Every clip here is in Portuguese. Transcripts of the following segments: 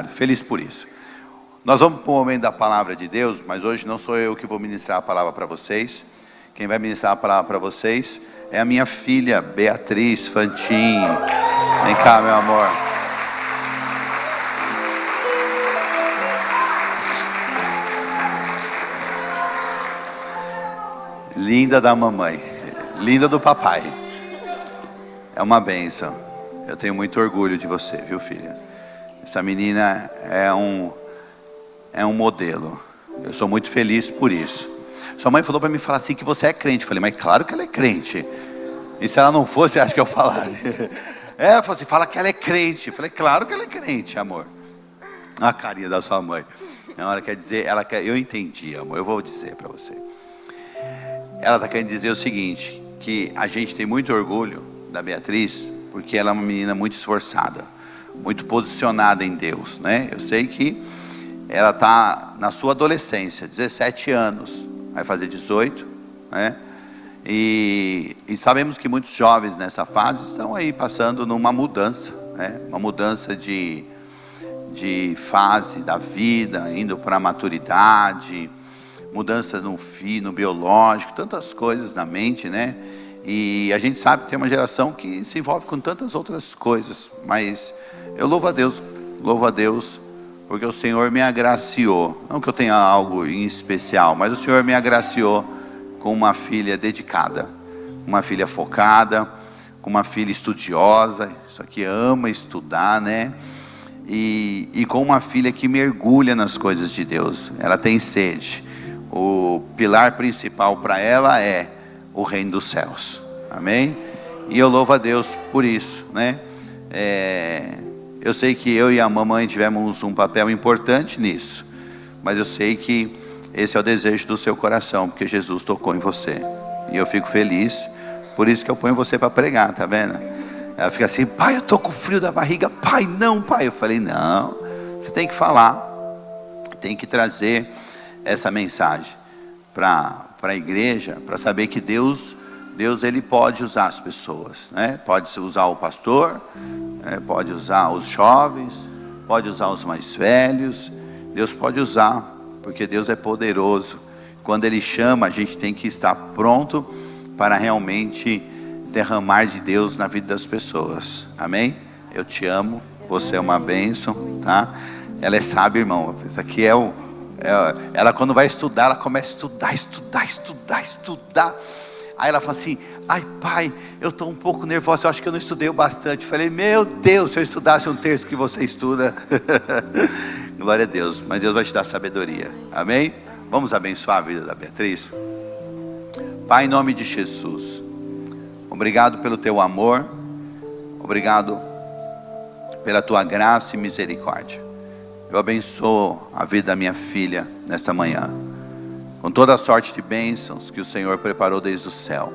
Feliz por isso. Nós vamos para o momento da palavra de Deus, mas hoje não sou eu que vou ministrar a palavra para vocês. Quem vai ministrar a palavra para vocês é a minha filha, Beatriz Fantin. Vem cá, meu amor. Linda da mamãe, linda do papai. É uma bênção. Eu tenho muito orgulho de você, viu, filha? Essa menina é um modelo. Eu sou muito feliz por isso. Sua mãe falou para mim falar assim que você é crente. Eu falei, mas claro que ela é crente. E se ela não fosse, acho que eu falaria. Ela falou assim, fala que ela é crente. Eu falei, claro que ela é crente, amor. A carinha da sua mãe. Ela quer dizer, eu entendi, amor. Eu vou dizer para você. Ela está querendo dizer o seguinte, que a gente tem muito orgulho da Beatriz, porque ela é uma menina muito esforçada, muito posicionada em Deus, né? Eu sei que ela está na sua adolescência, 17 anos, vai fazer 18, né? E sabemos que muitos jovens nessa fase estão aí passando numa mudança, né? Uma mudança de fase da vida, indo para a maturidade, mudança no biológico, tantas coisas na mente, né? E a gente sabe que tem uma geração que se envolve com tantas outras coisas, mas eu louvo a Deus, porque o Senhor me agraciou, não que eu tenha algo em especial, mas o Senhor me agraciou com uma filha dedicada, uma filha focada, com uma filha estudiosa, isso aqui ama estudar, né? E com uma filha que mergulha nas coisas de Deus, ela tem sede. O pilar principal para ela é o reino dos céus, amém? E eu louvo a Deus por isso, né? Eu sei que eu e a mamãe tivemos um papel importante nisso, mas eu sei que esse é o desejo do seu coração, porque Jesus tocou em você, e eu fico feliz, por isso que eu ponho você para pregar, tá vendo? Ela fica assim, pai, eu tô com frio da barriga, pai, não, pai. Eu falei, não, você tem que falar, tem que trazer essa mensagem para a igreja, para saber que Deus ele pode usar as pessoas, né? Pode usar o pastor, pode usar os jovens, pode usar os mais velhos. Deus pode usar, porque Deus é poderoso. Quando Ele chama, a gente tem que estar pronto para realmente derramar de Deus na vida das pessoas, amém? Eu te amo, você é uma bênção, tá? Ela é sábia, irmão. Isso aqui ela quando vai estudar, ela começa a estudar. Aí ela fala assim, ai pai, eu estou um pouco nervosa, eu acho que eu não estudei o bastante. Eu falei, meu Deus, se eu estudasse um terço que você estuda. Glória a Deus, mas Deus vai te dar sabedoria, amém? Vamos abençoar a vida da Beatriz. Pai, em nome de Jesus, obrigado pelo teu amor, obrigado pela tua graça e misericórdia. Eu abençoo a vida da minha filha nesta manhã, com toda a sorte de bênçãos que o Senhor preparou desde o céu.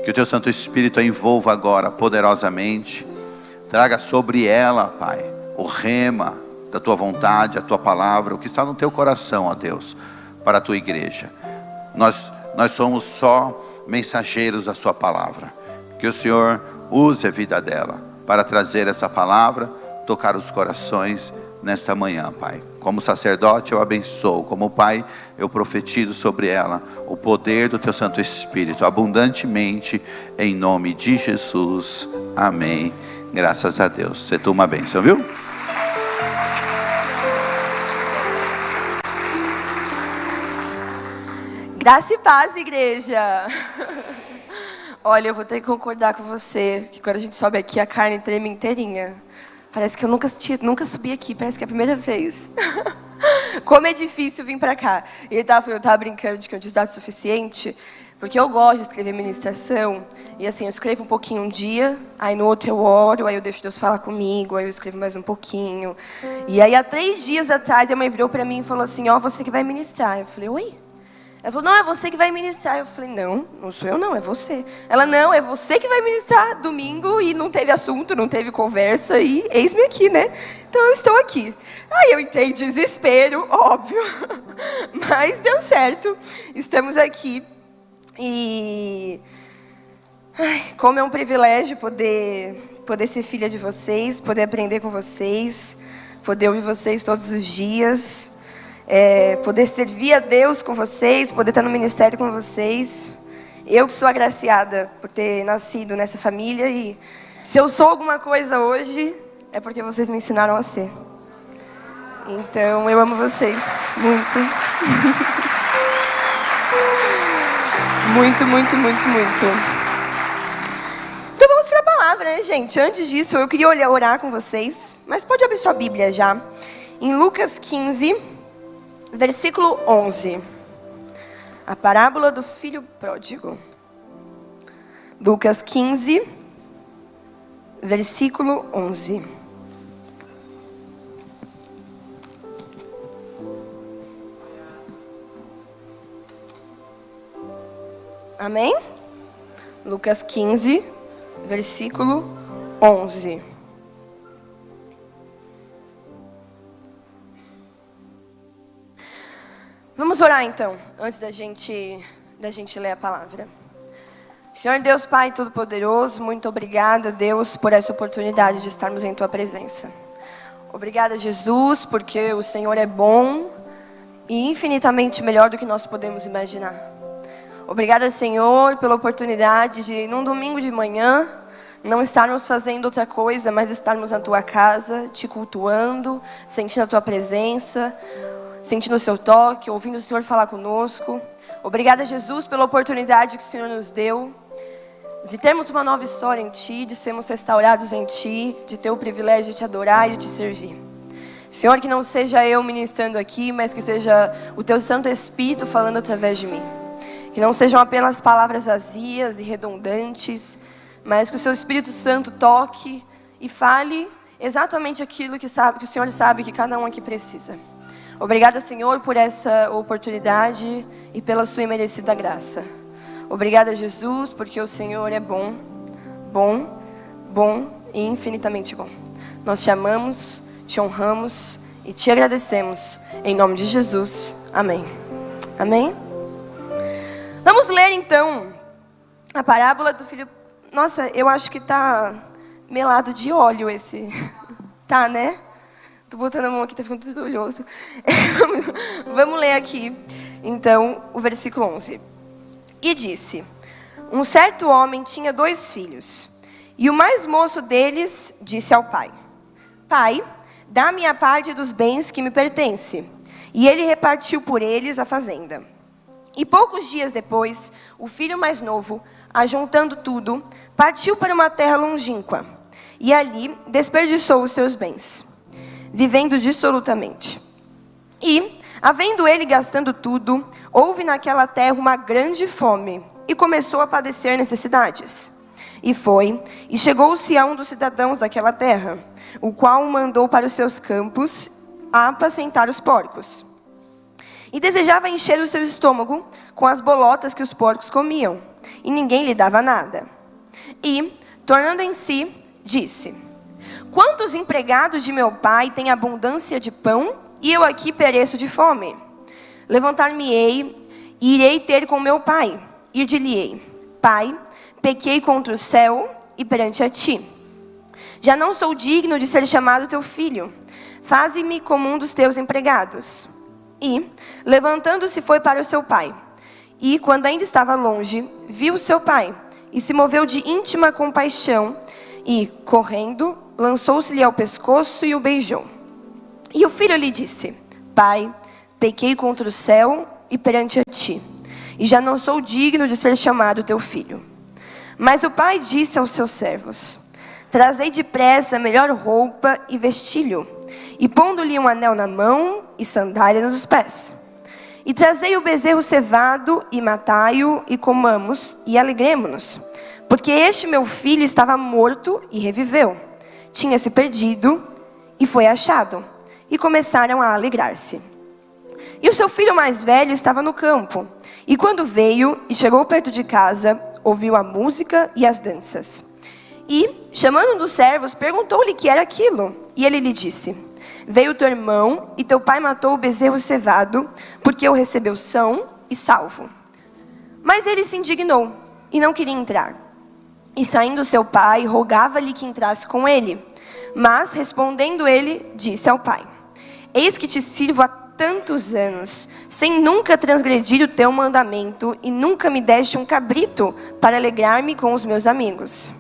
Que o teu Santo Espírito a envolva agora poderosamente. Traga sobre ela, Pai, o rema da tua vontade, a tua palavra, o que está no teu coração, ó Deus, para a tua igreja. Nós somos só mensageiros da sua palavra. Que o Senhor use a vida dela para trazer essa palavra, tocar os corações nesta manhã, Pai. Como sacerdote eu abençoo, como pai eu profetizo sobre ela o poder do teu Santo Espírito abundantemente, em nome de Jesus, amém. Graças a Deus. Você toma uma bênção, viu? Graça e paz, igreja. Olha, eu vou ter que concordar com você, que quando a gente sobe aqui a carne treme inteirinha. Parece que eu nunca subi aqui, parece que é a primeira vez. Como é difícil vir pra cá. Eu tava brincando de que eu tinha estudado o suficiente, porque eu gosto de escrever ministração, e assim, eu escrevo um pouquinho um dia, aí no outro eu oro, aí eu deixo Deus falar comigo, aí eu escrevo mais um pouquinho. E aí há 3 dias atrás, a mãe virou pra mim e falou assim, ó, você que vai ministrar. Eu falei, oi? Ela falou, não, é você que vai ministrar. Eu falei, não sou eu não, é você. Ela, não, é você que vai ministrar domingo, e não teve assunto, não teve conversa, e eis-me aqui, né? Então eu estou aqui. Aí eu entrei em desespero, óbvio, mas deu certo, estamos aqui. E como é um privilégio poder ser filha de vocês, poder aprender com vocês, poder ouvir vocês todos os dias, poder servir a Deus com vocês, poder estar no ministério com vocês. Eu que sou agraciada por ter nascido nessa família, e se eu sou alguma coisa hoje, é porque vocês me ensinaram a ser. Então, eu amo vocês muito. Muito, muito, muito, muito. Então vamos para a palavra, né, gente? Antes disso, eu queria orar com vocês, mas pode abrir sua Bíblia já. Em Lucas 15, versículo 11. A parábola do filho pródigo. Lucas 15, versículo 11. Amém? Lucas 15, versículo 11. Vamos orar então, antes da gente ler a palavra. Senhor Deus Pai Todo-Poderoso, muito obrigada, Deus, por essa oportunidade de estarmos em Tua presença. Obrigada, Jesus, porque o Senhor é bom e infinitamente melhor do que nós podemos imaginar. Obrigada, Senhor, pela oportunidade de, num domingo de manhã, não estarmos fazendo outra coisa, mas estarmos na Tua casa, Te cultuando, sentindo a Tua presença, sentindo o Seu toque, ouvindo o Senhor falar conosco. Obrigada, Jesus, pela oportunidade que o Senhor nos deu, de termos uma nova história em Ti, de sermos restaurados em Ti, de ter o privilégio de Te adorar e de Te servir. Senhor, que não seja eu ministrando aqui, mas que seja o Teu Santo Espírito falando através de mim. Que não sejam apenas palavras vazias e redundantes, mas que o Seu Espírito Santo toque e fale exatamente aquilo que o Senhor sabe que cada um aqui precisa. Obrigada, Senhor, por essa oportunidade e pela Sua imerecida graça. Obrigada, Jesus, porque o Senhor é bom, bom, bom e infinitamente bom. Nós Te amamos, Te honramos e Te agradecemos. Em nome de Jesus. Amém. Amém? Vamos ler então a parábola do filho... Nossa, eu acho que tá melado de óleo esse. Tá, né? Tô botando a mão aqui, tá ficando tudo olhoso. Vamos ler aqui, então, o versículo 11. E disse: um certo homem tinha 2 filhos. E o mais moço deles disse ao pai: Pai, dá-me a parte dos bens que me pertence. E ele repartiu por eles a fazenda. E poucos dias depois, o filho mais novo, ajuntando tudo, partiu para uma terra longínqua, e ali desperdiçou os seus bens, vivendo dissolutamente. E, havendo ele gastando tudo, houve naquela terra uma grande fome, e começou a padecer necessidades. E foi, e chegou-se a um dos cidadãos daquela terra, o qual o mandou para os seus campos a apacentar os porcos. E desejava encher o seu estômago com as bolotas que os porcos comiam, e ninguém lhe dava nada. E, tornando em si, disse: quantos empregados de meu pai têm abundância de pão, e eu aqui pereço de fome? Levantar-me-ei, e irei ter com meu pai, e dir-lhe-ei: Pai, pequei contra o céu e perante a ti. Já não sou digno de ser chamado teu filho. Faze-me como um dos teus empregados. E, levantando-se, foi para o seu pai. E, quando ainda estava longe, viu o seu pai, e se moveu de íntima compaixão, e, correndo, lançou-se-lhe ao pescoço e o beijou. E o filho lhe disse: Pai, pequei contra o céu e perante a ti, e já não sou digno de ser chamado teu filho. Mas o pai disse aos seus servos: Trazei depressa a melhor roupa e vestilho, e pondo-lhe um anel na mão e sandália nos pés. E trazei o bezerro cevado e matai-o, e comamos e alegremo-nos. Porque este meu filho estava morto e reviveu. Tinha se perdido e foi achado. E começaram a alegrar-se. E o seu filho mais velho estava no campo. E quando veio e chegou perto de casa, ouviu a música e as danças. E, chamando um dos servos, perguntou-lhe o que era aquilo. E ele lhe disse: Veio teu irmão e teu pai matou o bezerro cevado, porque o recebeu são e salvo. Mas ele se indignou e não queria entrar. E saindo seu pai, rogava-lhe que entrasse com ele. Mas, respondendo ele, disse ao pai: eis que te sirvo há tantos anos, sem nunca transgredir o teu mandamento, e nunca me deste um cabrito para alegrar-me com os meus amigos.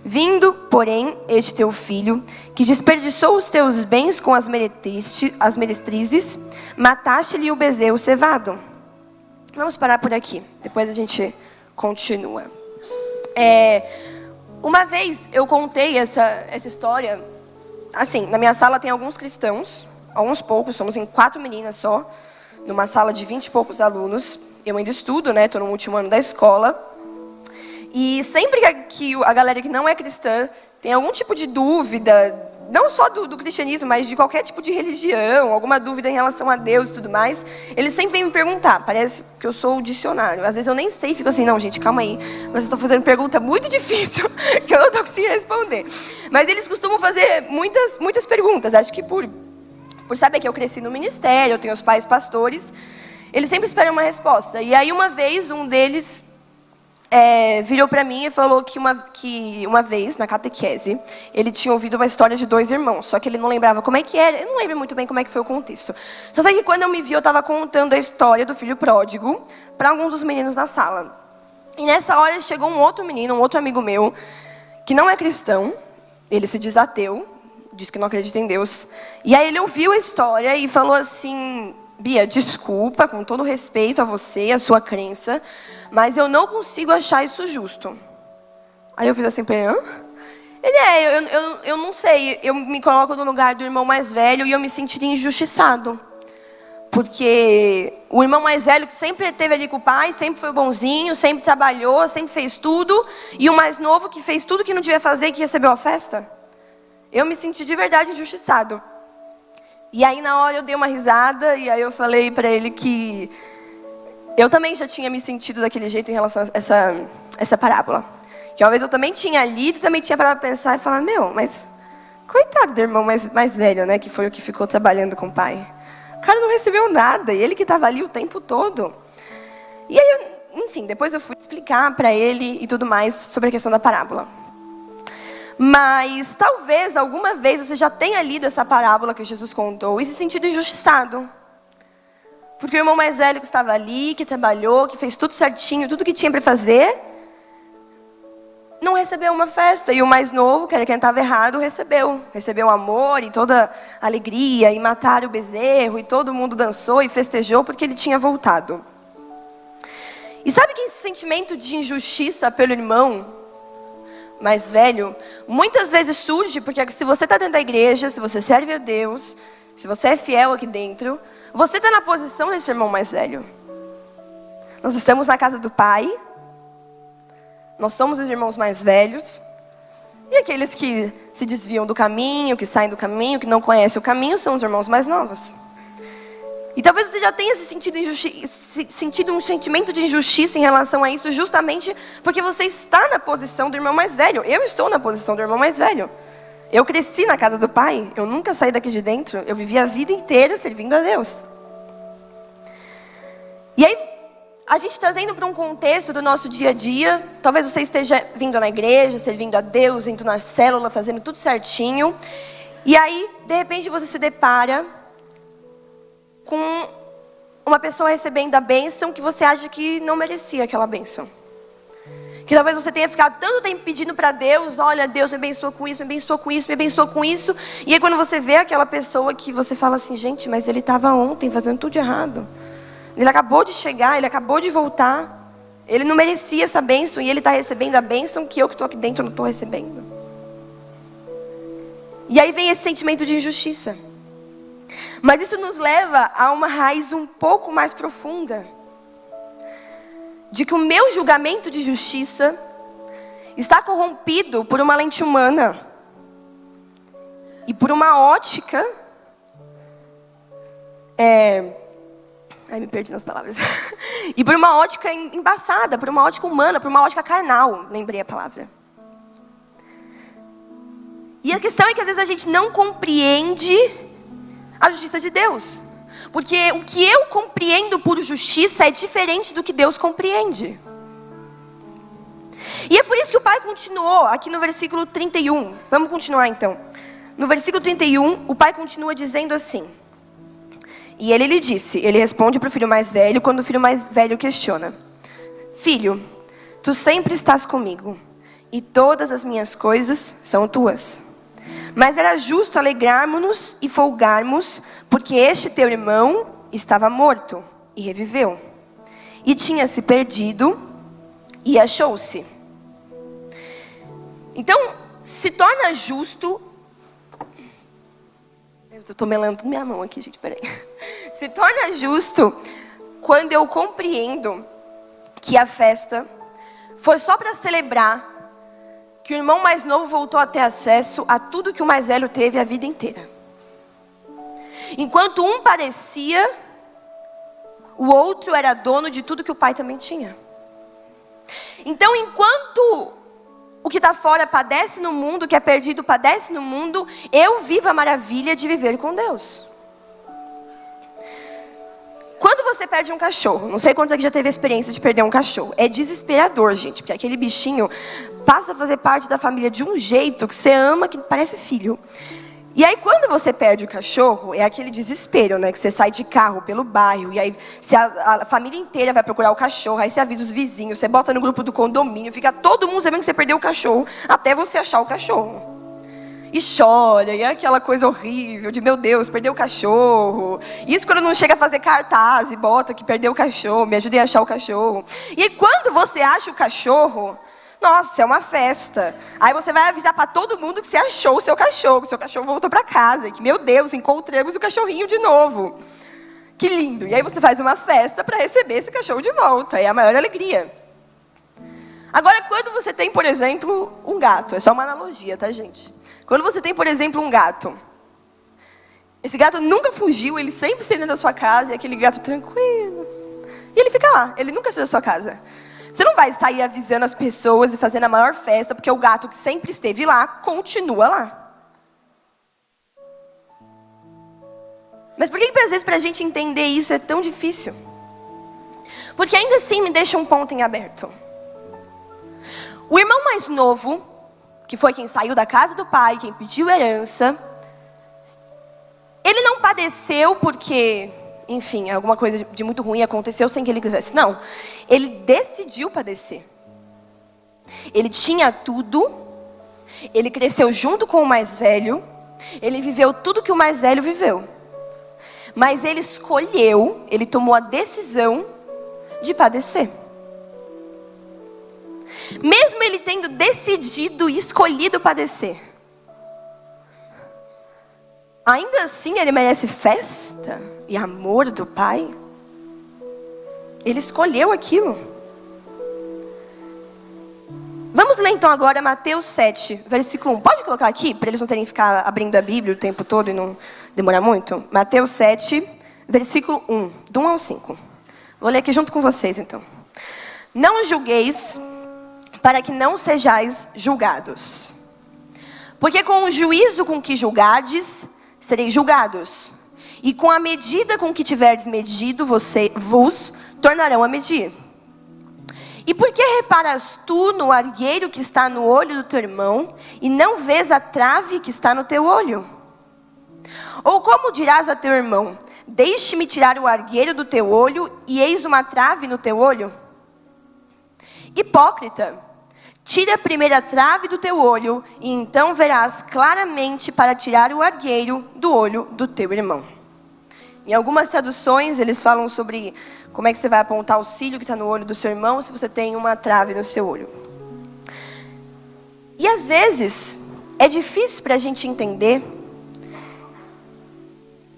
Vindo, porém, este teu filho, que desperdiçou os teus bens com as meretrizes, mataste-lhe o bezerro cevado. Vamos parar por aqui, depois a gente continua. Uma vez eu contei essa história, assim, na minha sala tem alguns cristãos, alguns poucos, somos em 4 meninas só, numa sala de 20 e poucos alunos. Eu ainda estudo, né, estou no último ano da escola. E sempre que a galera que não é cristã tem algum tipo de dúvida, não só do cristianismo, mas de qualquer tipo de religião, alguma dúvida em relação a Deus e tudo mais, eles sempre vêm me perguntar. Parece que eu sou o dicionário. Às vezes eu nem sei, fico assim, não, gente, calma aí. Mas eu estou fazendo pergunta muito difícil, que eu não estou conseguindo responder. Mas eles costumam fazer muitas perguntas. Acho que por saber que eu cresci no ministério, eu tenho os pais pastores, eles sempre esperam uma resposta. E aí uma vez um deles virou para mim e falou que uma vez, na catequese, ele tinha ouvido uma história de 2 irmãos, só que ele não lembrava como é que era, eu não lembro muito bem como é que foi o contexto. Só sei que quando eu me vi, eu estava contando a história do filho pródigo para alguns dos meninos na sala. E nessa hora chegou um outro menino, um outro amigo meu, que não é cristão, ele se diz ateu, diz que não acredita em Deus. E aí ele ouviu a história e falou assim: Bia, desculpa, com todo respeito a você, a sua crença, mas eu não consigo achar isso justo. Aí eu fiz assim, hã? Ele eu não sei, eu me coloco no lugar do irmão mais velho e eu me sentiria injustiçado. Porque o irmão mais velho que sempre esteve ali com o pai, sempre foi bonzinho, sempre trabalhou, sempre fez tudo, e o mais novo que fez tudo que não devia fazer e que recebeu a festa. Eu me senti de verdade injustiçado. E aí na hora eu dei uma risada e aí eu falei para ele que eu também já tinha me sentido daquele jeito em relação a essa parábola. Que uma vez eu também tinha lido e também tinha parado para pensar e falar, mas coitado do irmão mais velho, né, que foi o que ficou trabalhando com o pai. O cara não recebeu nada, e ele que estava ali o tempo todo. E aí, enfim, depois eu fui explicar para ele e tudo mais sobre a questão da parábola. Mas talvez alguma vez você já tenha lido essa parábola que Jesus contou e se sentido injustiçado. Porque o irmão mais velho que estava ali, que trabalhou, que fez tudo certinho, tudo que tinha para fazer, não recebeu uma festa. E o mais novo, que era quem estava errado, recebeu. Recebeu amor e toda alegria, e mataram o bezerro, e todo mundo dançou e festejou porque ele tinha voltado. E sabe que esse sentimento de injustiça pelo irmão mais velho, muitas vezes surge porque se você está dentro da igreja, se você serve a Deus, se você é fiel aqui dentro, você está na posição desse irmão mais velho. Nós estamos na casa do Pai, nós somos os irmãos mais velhos, e aqueles que se desviam do caminho, que saem do caminho, que não conhecem o caminho, são os irmãos mais novos. E talvez você já tenha sentido um sentimento de injustiça em relação a isso, justamente porque você está na posição do irmão mais velho. Eu estou na posição do irmão mais velho. Eu cresci na casa do Pai, eu nunca saí daqui de dentro, eu vivi a vida inteira servindo a Deus. E aí, a gente trazendo para um contexto do nosso dia a dia, talvez você esteja vindo na igreja, servindo a Deus, indo na célula, fazendo tudo certinho. E aí, de repente, você se depara com uma pessoa recebendo a bênção que você acha que não merecia aquela bênção. Que talvez você tenha ficado tanto tempo pedindo para Deus, olha, Deus me abençoa com isso, me abençoa com isso, me abençoa com isso. E aí quando você vê aquela pessoa que você fala assim, gente, mas ele estava ontem fazendo tudo de errado. Ele acabou de chegar, ele acabou de voltar. Ele não merecia essa bênção e ele está recebendo a bênção que eu que estou aqui dentro não estou recebendo. E aí vem esse sentimento de injustiça. Mas isso nos leva a uma raiz um pouco mais profunda. De que o meu julgamento de justiça está corrompido por uma lente humana. E por uma ótica... Ai, me perdi nas palavras. E por uma ótica embaçada, por uma ótica humana, por uma ótica carnal. Lembrei a palavra. E a questão é que às vezes a gente não compreende a justiça de Deus. Porque o que eu compreendo por justiça é diferente do que Deus compreende. E é por isso que o Pai continuou aqui no versículo 31. Vamos continuar então. No versículo 31, o pai continua dizendo assim: e ele lhe disse, ele responde para o filho mais velho, quando o filho mais velho questiona: filho, tu sempre estás comigo, e todas as minhas coisas são tuas. Mas era justo alegrarmos-nos e folgarmos, porque este teu irmão estava morto e reviveu, e tinha se perdido e achou-se. Então, se torna justo. Eu estou melando minha mão aqui, gente, peraí. Se torna justo quando eu compreendo que a festa foi só para celebrar que o irmão mais novo voltou a ter acesso a tudo que o mais velho teve a vida inteira. Enquanto um parecia, o outro era dono de tudo que o pai também tinha. Então, enquanto o que está fora padece no mundo, o que é perdido padece no mundo, eu vivo a maravilha de viver com Deus. Quando você perde um cachorro, não sei quantos aqui já teve a experiência de perder um cachorro, é desesperador, gente, porque aquele bichinho passa a fazer parte da família de um jeito que você ama, que parece filho. E aí quando você perde o cachorro, é aquele desespero, né? Que você sai de carro pelo bairro, e aí a família inteira vai procurar o cachorro, aí você avisa os vizinhos, você bota no grupo do condomínio, fica todo mundo sabendo que você perdeu o cachorro, até você achar o cachorro. E chora, e é aquela coisa horrível de, meu Deus, perdeu o cachorro. Isso quando não chega a fazer cartaz e bota que perdeu o cachorro, me ajudei a achar o cachorro. E aí quando você acha o cachorro, nossa, é uma festa. Aí você vai avisar para todo mundo que você achou o seu cachorro voltou para casa. E que, meu Deus, encontramos o cachorrinho de novo. Que lindo. E aí você faz uma festa para receber esse cachorro de volta. É a maior alegria. Agora, quando você tem, por exemplo, um gato. É só uma analogia, tá, gente? Quando você tem, por exemplo, um gato. Esse gato nunca fugiu, ele sempre esteve dentro da sua casa. É aquele gato tranquilo. E ele fica lá, ele nunca saiu da sua casa. Você não vai sair avisando as pessoas e fazendo a maior festa, porque o gato que sempre esteve lá, continua lá. Mas por que às vezes para a gente entender isso é tão difícil? Porque ainda assim me deixa um ponto em aberto. O irmão mais novo, que foi quem saiu da casa do pai, quem pediu herança, ele não padeceu porque, enfim, alguma coisa de muito ruim aconteceu sem que ele quisesse. Não, ele decidiu padecer. Ele tinha tudo, ele cresceu junto com o mais velho, ele viveu tudo que o mais velho viveu. Mas ele escolheu, ele tomou a decisão de padecer. Mesmo ele tendo decidido e escolhido padecer, ainda assim ele merece festa e amor do pai. Ele escolheu aquilo. Vamos ler então agora Mateus 7, versículo 1. Pode colocar aqui, para eles não terem que ficar abrindo a Bíblia o tempo todo e não demorar muito? Mateus 7, versículo 1, do 1 ao 5. Vou ler aqui junto com vocês então. Não julgueis, para que não sejais julgados. Porque com o juízo com que julgardes, sereis julgados. E com a medida com que tiverdes medido, vos tornarão a medir. E por que reparas tu no argueiro que está no olho do teu irmão, e não vês a trave que está no teu olho? Ou como dirás a teu irmão, deixe-me tirar o argueiro do teu olho, e eis uma trave no teu olho? Hipócrita, tira a primeira trave do teu olho, e então verás claramente para tirar o argueiro do olho do teu irmão. Em algumas traduções, eles falam sobre como é que você vai apontar o cílio que está no olho do seu irmão se você tem uma trave no seu olho. E às vezes, é difícil para a gente entender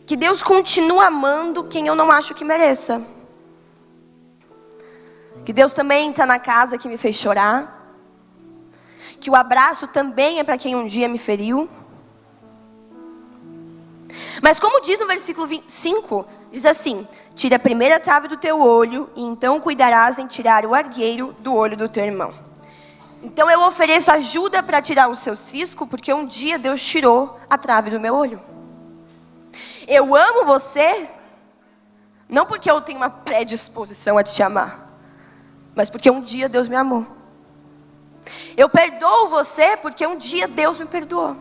que Deus continua amando quem eu não acho que mereça. Que Deus também está na casa que me fez chorar. Que o abraço também é para quem um dia me feriu. Mas como diz no versículo 5, diz assim: tira a primeira trave do teu olho, e então cuidarás em tirar o argueiro do olho do teu irmão. Então eu ofereço ajuda para tirar o seu cisco, porque um dia Deus tirou a trave do meu olho. Eu amo você, não porque eu tenho uma predisposição a te amar, mas porque um dia Deus me amou. Eu perdoo você porque um dia Deus me perdoou.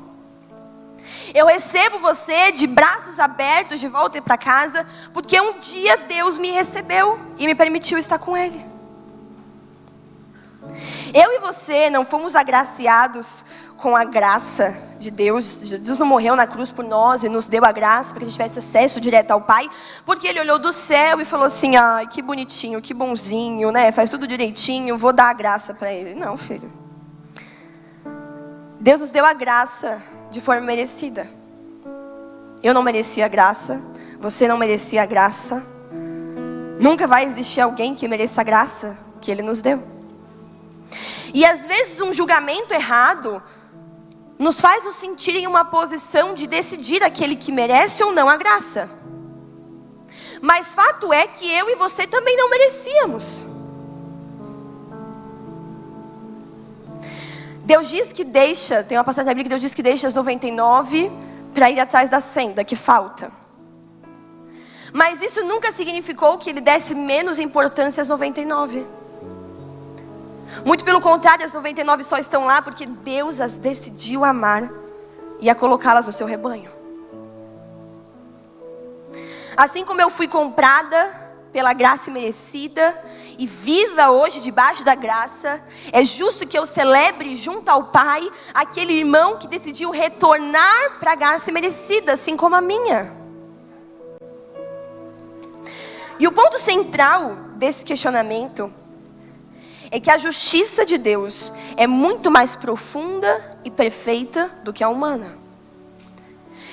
Eu recebo você de braços abertos de volta para casa, porque um dia Deus me recebeu e me permitiu estar com Ele. Eu e você não fomos agraciados com a graça de Deus. Jesus não morreu na cruz por nós e nos deu a graça para que a gente tivesse acesso direto ao Pai, porque Ele olhou do céu e falou assim: ai, que bonitinho, que bonzinho, né? Faz tudo direitinho, vou dar a graça para ele. Não, filho. Deus nos deu a graça de forma merecida. Eu não merecia a graça, você não merecia a graça. Nunca vai existir alguém que mereça a graça que Ele nos deu. E às vezes um julgamento errado nos faz nos sentir em uma posição de decidir aquele que merece ou não a graça. Mas fato é que eu e você também não merecíamos. Deus diz que deixa, tem uma passagem na Bíblia que Deus diz que deixa as 99 para ir atrás da senda que falta. Mas isso nunca significou que Ele desse menos importância às 99. Muito pelo contrário, as 99 só estão lá porque Deus as decidiu amar e a colocá-las no seu rebanho. Assim como eu fui comprada pela graça merecida e viva hoje debaixo da graça, é justo que eu celebre junto ao Pai aquele irmão que decidiu retornar para a graça merecida, assim como a minha. E o ponto central desse questionamento é que a justiça de Deus é muito mais profunda e perfeita do que a humana.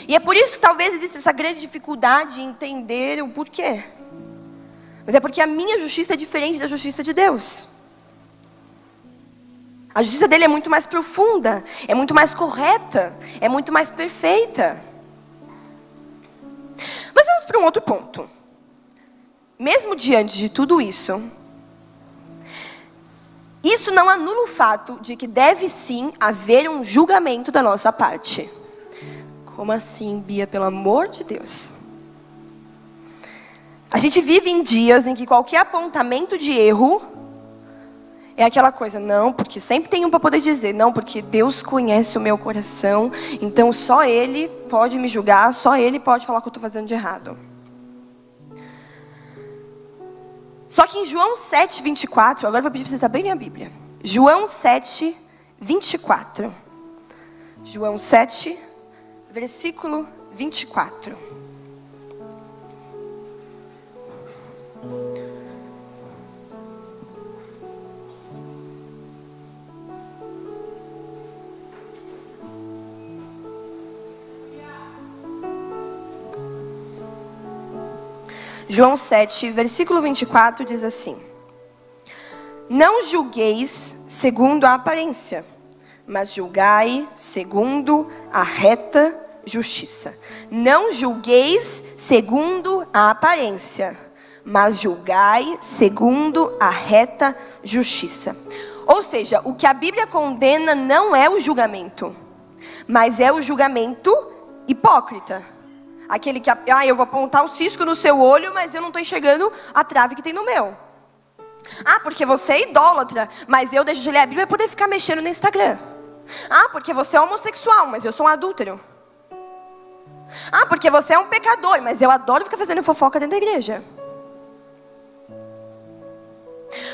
E é por isso que talvez exista essa grande dificuldade em entender o porquê. Mas é porque a minha justiça é diferente da justiça de Deus. A justiça dele é muito mais profunda, é muito mais correta, é muito mais perfeita. Mas vamos para um outro ponto. Mesmo diante de tudo isso, isso não anula o fato de que deve sim haver um julgamento da nossa parte. Como assim, Bia? Pelo amor de Deus. A gente vive em dias em que qualquer apontamento de erro é aquela coisa, não, porque sempre tem um para poder dizer, não, porque Deus conhece o meu coração, então só Ele pode me julgar, só Ele pode falar o que eu estou fazendo de errado. Só que em João 7, 24, agora eu vou pedir para vocês abrirem a Bíblia. João 7, 24. João 7, versículo 24. João 7, versículo 24 diz assim: não julgueis segundo a aparência, mas julgai segundo a reta justiça. Não julgueis segundo a aparência, mas julgai segundo a reta justiça. Ou seja, o que a Bíblia condena não é o julgamento, mas é o julgamento hipócrita. Aquele que, eu vou apontar o cisco no seu olho, mas eu não estou enxergando a trave que tem no meu. Porque você é idólatra, mas eu deixo de ler a Bíblia para poder ficar mexendo no Instagram. Porque você é homossexual, mas eu sou um adúltero. Porque você é um pecador, mas eu adoro ficar fazendo fofoca dentro da igreja.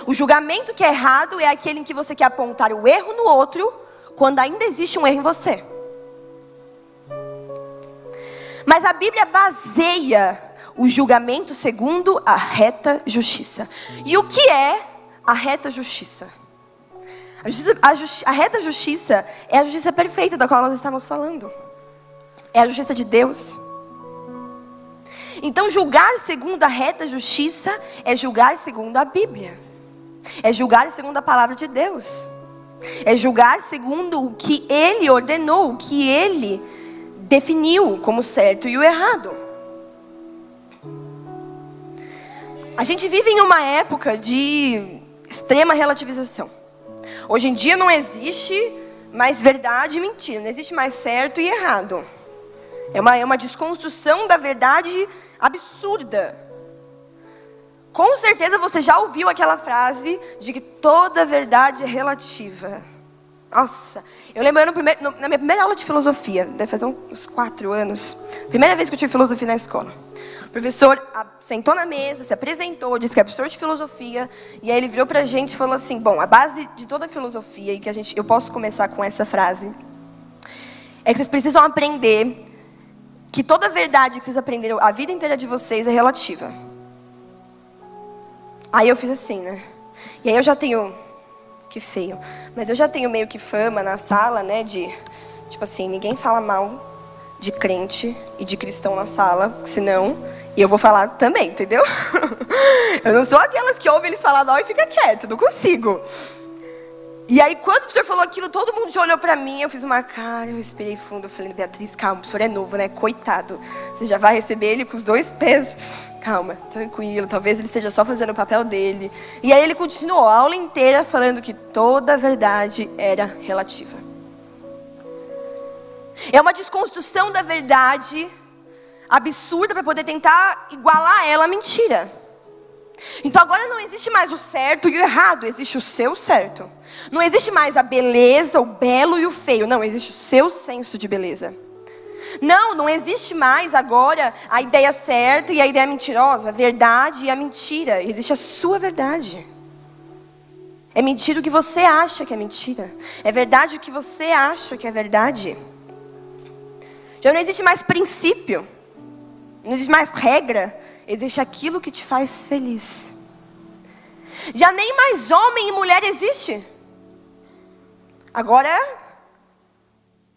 O julgamento que é errado é aquele em que você quer apontar o erro no outro, quando ainda existe um erro em você. Mas a Bíblia baseia o julgamento segundo a reta justiça. E o que é a reta justiça? A reta justiça é a justiça perfeita da qual nós estamos falando. É a justiça de Deus. Então julgar segundo a reta justiça é julgar segundo a Bíblia. É julgar segundo a palavra de Deus. É julgar segundo o que Ele ordenou, o que Ele definiu como certo e o errado. A gente vive em uma época de extrema relativização. Hoje em dia não existe mais verdade e mentira, não existe mais certo e errado. É uma desconstrução da verdade absurda. Com certeza você já ouviu aquela frase de que toda verdade é relativa. Nossa, eu lembro na minha primeira aula de filosofia, deve fazer uns 4 anos, primeira vez que eu tive filosofia na escola. O professor sentou na mesa, se apresentou, disse que é professor de filosofia, e aí ele virou pra gente e falou assim, bom, a base de toda a filosofia, e que eu posso começar com essa frase, é que vocês precisam aprender que toda verdade que vocês aprenderam a vida inteira de vocês é relativa. Aí eu fiz assim, né? E aí eu já tenho... Que feio. Mas eu já tenho meio que fama na sala, né? De, tipo assim, ninguém fala mal de crente e de cristão na sala, senão... E eu vou falar também, entendeu? Eu não sou aquelas que ouvem eles falar mal e fica quieto, não consigo. E aí, quando o professor falou aquilo, todo mundo já olhou pra mim, eu fiz uma cara, eu respirei fundo, eu falei, Beatriz, calma, o professor é novo, né? Coitado. Você já vai receber ele com os 2 pés. Calma, tranquilo, talvez ele esteja só fazendo o papel dele. E aí ele continuou a aula inteira falando que toda a verdade era relativa. É uma desconstrução da verdade absurda para poder tentar igualar ela à mentira. Então agora não existe mais o certo e o errado, existe o seu certo. Não existe mais a beleza, o belo e o feio, não, existe o seu senso de beleza. Não existe mais agora a ideia certa e a ideia mentirosa, a verdade e a mentira. Existe a sua verdade. É mentira o que você acha que é mentira. É verdade o que você acha que é verdade. Já não existe mais princípio. Não existe mais regra. Existe aquilo que te faz feliz. Já nem mais homem e mulher existe. Agora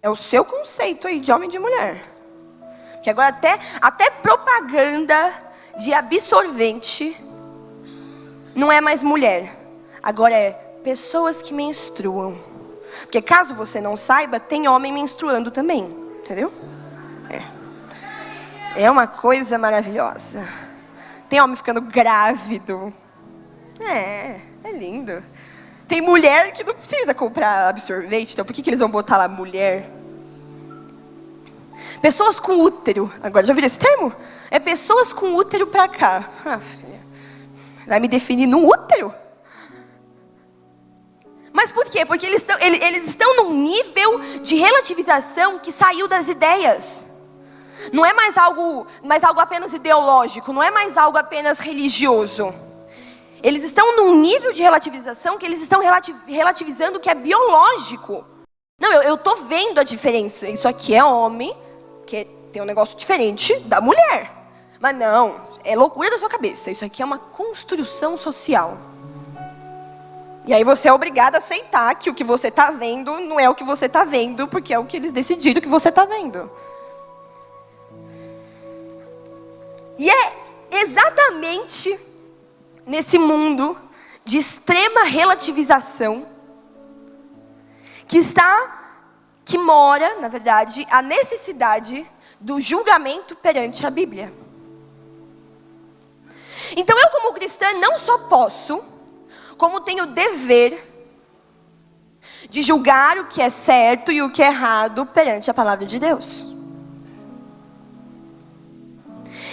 é o seu conceito aí de homem e de mulher. Que agora até propaganda de absorvente não é mais mulher. Agora é pessoas que menstruam. Porque caso você não saiba, tem homem menstruando também. Entendeu? É uma coisa maravilhosa. Tem homem ficando grávido. É lindo. Tem mulher que não precisa comprar absorvente, então por que eles vão botar lá mulher? Pessoas com útero. Agora, já viram esse termo? É pessoas com útero pra cá. Filha, vai me definir no útero? Mas por quê? Porque eles estão num nível de relativização que saiu das ideias. Não é mais algo apenas ideológico, não é mais algo apenas religioso. Eles estão num nível de relativização que eles estão relativizando o que é biológico. Não, eu estou vendo a diferença. Isso aqui é homem, que tem um negócio diferente da mulher. Mas não, é loucura da sua cabeça. Isso aqui é uma construção social. E aí você é obrigado a aceitar que o que você está vendo não é o que você está vendo, porque é o que eles decidiram que você está vendo. E é exatamente nesse mundo de extrema relativização que mora, na verdade, a necessidade do julgamento perante a Bíblia. Então eu, como cristã, não só posso, como tenho o dever de julgar o que é certo e o que é errado perante a palavra de Deus.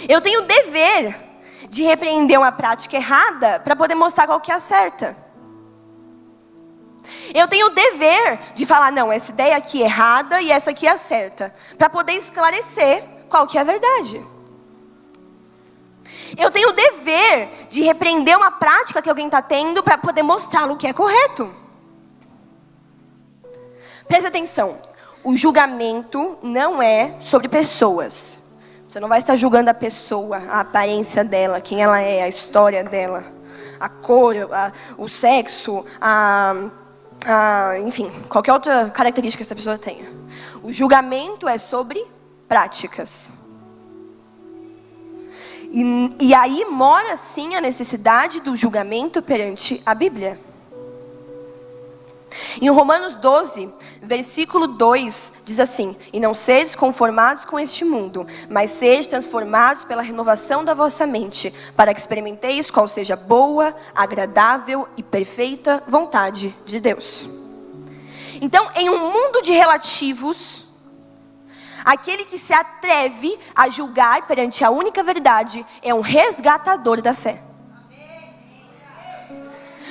Eu tenho o dever de repreender uma prática errada para poder mostrar qual que é a certa. Eu tenho o dever de falar, não, essa ideia aqui é errada e essa aqui é a certa, para poder esclarecer qual que é a verdade. Eu tenho o dever de repreender uma prática que alguém está tendo para poder mostrar o que é correto. Presta atenção, o julgamento não é sobre pessoas. Você não vai estar julgando a pessoa, a aparência dela, quem ela é, a história dela, a cor, o sexo, enfim, qualquer outra característica que essa pessoa tenha. O julgamento é sobre práticas. E aí mora sim a necessidade do julgamento perante a Bíblia. Em Romanos 12, versículo 2, diz assim: E não sedes conformados com este mundo, mas sedes transformados pela renovação da vossa mente, para que experimenteis qual seja a boa, agradável e perfeita vontade de Deus. Então, em um mundo de relativos, aquele que se atreve a julgar perante a única verdade é um resgatador da fé.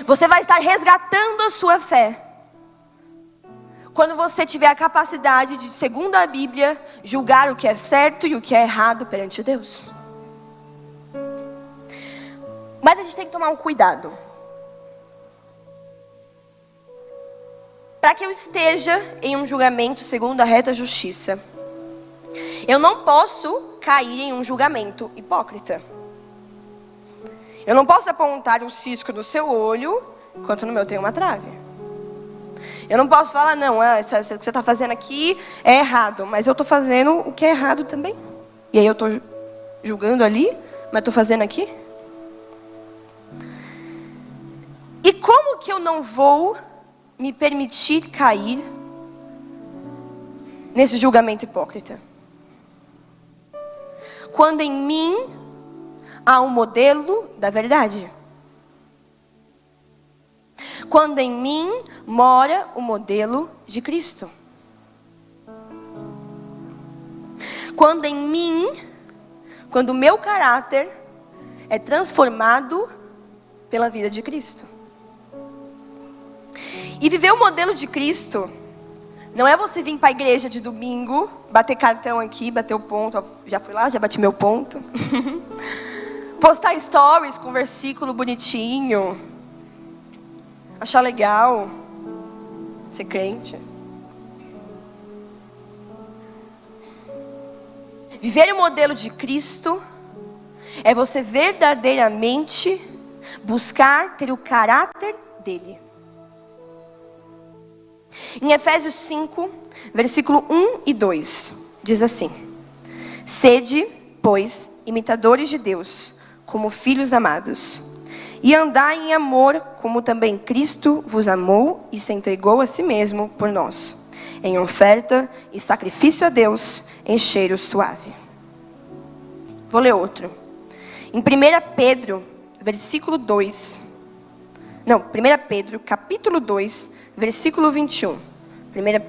Você vai estar resgatando a sua fé. Quando você tiver a capacidade de, segundo a Bíblia, julgar o que é certo e o que é errado perante Deus. Mas a gente tem que tomar um cuidado. Para que eu esteja em um julgamento segundo a reta justiça, eu não posso cair em um julgamento hipócrita. Eu não posso apontar um cisco no seu olho, enquanto no meu tem uma trave. Eu não posso falar, não, o que você está fazendo aqui é errado, mas eu estou fazendo o que é errado também. E aí eu estou julgando ali, mas estou fazendo aqui. E como que eu não vou me permitir cair nesse julgamento hipócrita? Quando em mim há um modelo da verdade. Quando em mim mora o modelo de Cristo. Quando em mim, quando o meu caráter é transformado pela vida de Cristo. E viver o modelo de Cristo não é você vir para a igreja de domingo, bater cartão aqui, bater o ponto, já fui lá, já bati meu ponto. Postar stories com versículo bonitinho. Achar legal ser crente. Viver o modelo de Cristo é você verdadeiramente buscar ter o caráter dele. Em Efésios 5, versículo 1 e 2, diz assim: Sede, pois, imitadores de Deus, como filhos amados, e andai em amor, como também Cristo vos amou e se entregou a si mesmo por nós, em oferta e sacrifício a Deus, em cheiro suave. Vou ler outro. Em 1 Pedro, versículo 2. Não, 1 Pedro, capítulo 2, versículo 21. 1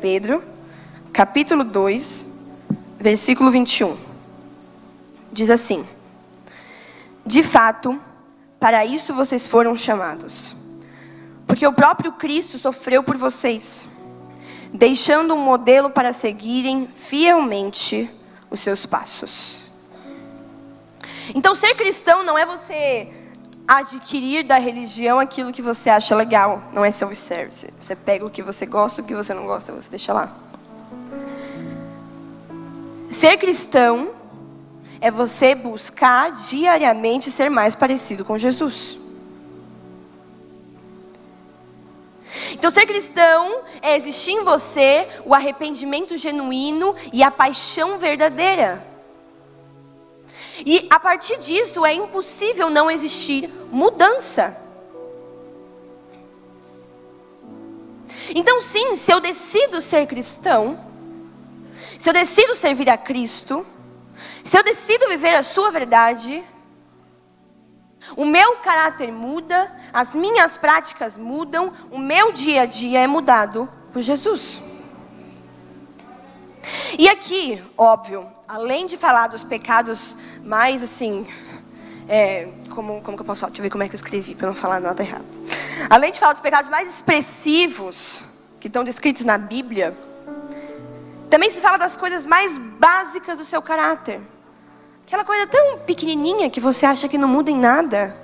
Pedro, capítulo 2, versículo 21. Diz assim: De fato, para isso vocês foram chamados. Porque o próprio Cristo sofreu por vocês, deixando um modelo para seguirem fielmente os seus passos. Então, ser cristão não é você adquirir da religião aquilo que você acha legal. Não é self-service. Você pega o que você gosta, o que você não gosta, você deixa lá. Ser cristão é você buscar diariamente ser mais parecido com Jesus. Então, ser cristão é existir em você o arrependimento genuíno e a paixão verdadeira. E a partir disso é impossível não existir mudança. Então sim, se eu decido ser cristão, se eu decido servir a Cristo, se eu decido viver a sua verdade, o meu caráter muda, as minhas práticas mudam, o meu dia a dia é mudado por Jesus. E aqui, óbvio, além de falar dos pecados mais assim, como que eu posso falar? Deixa eu ver como é que eu escrevi para não falar nada errado. Além de falar dos pecados mais expressivos que estão descritos na Bíblia, também se fala das coisas mais básicas do seu caráter. Aquela coisa tão pequenininha que você acha que não muda em nada,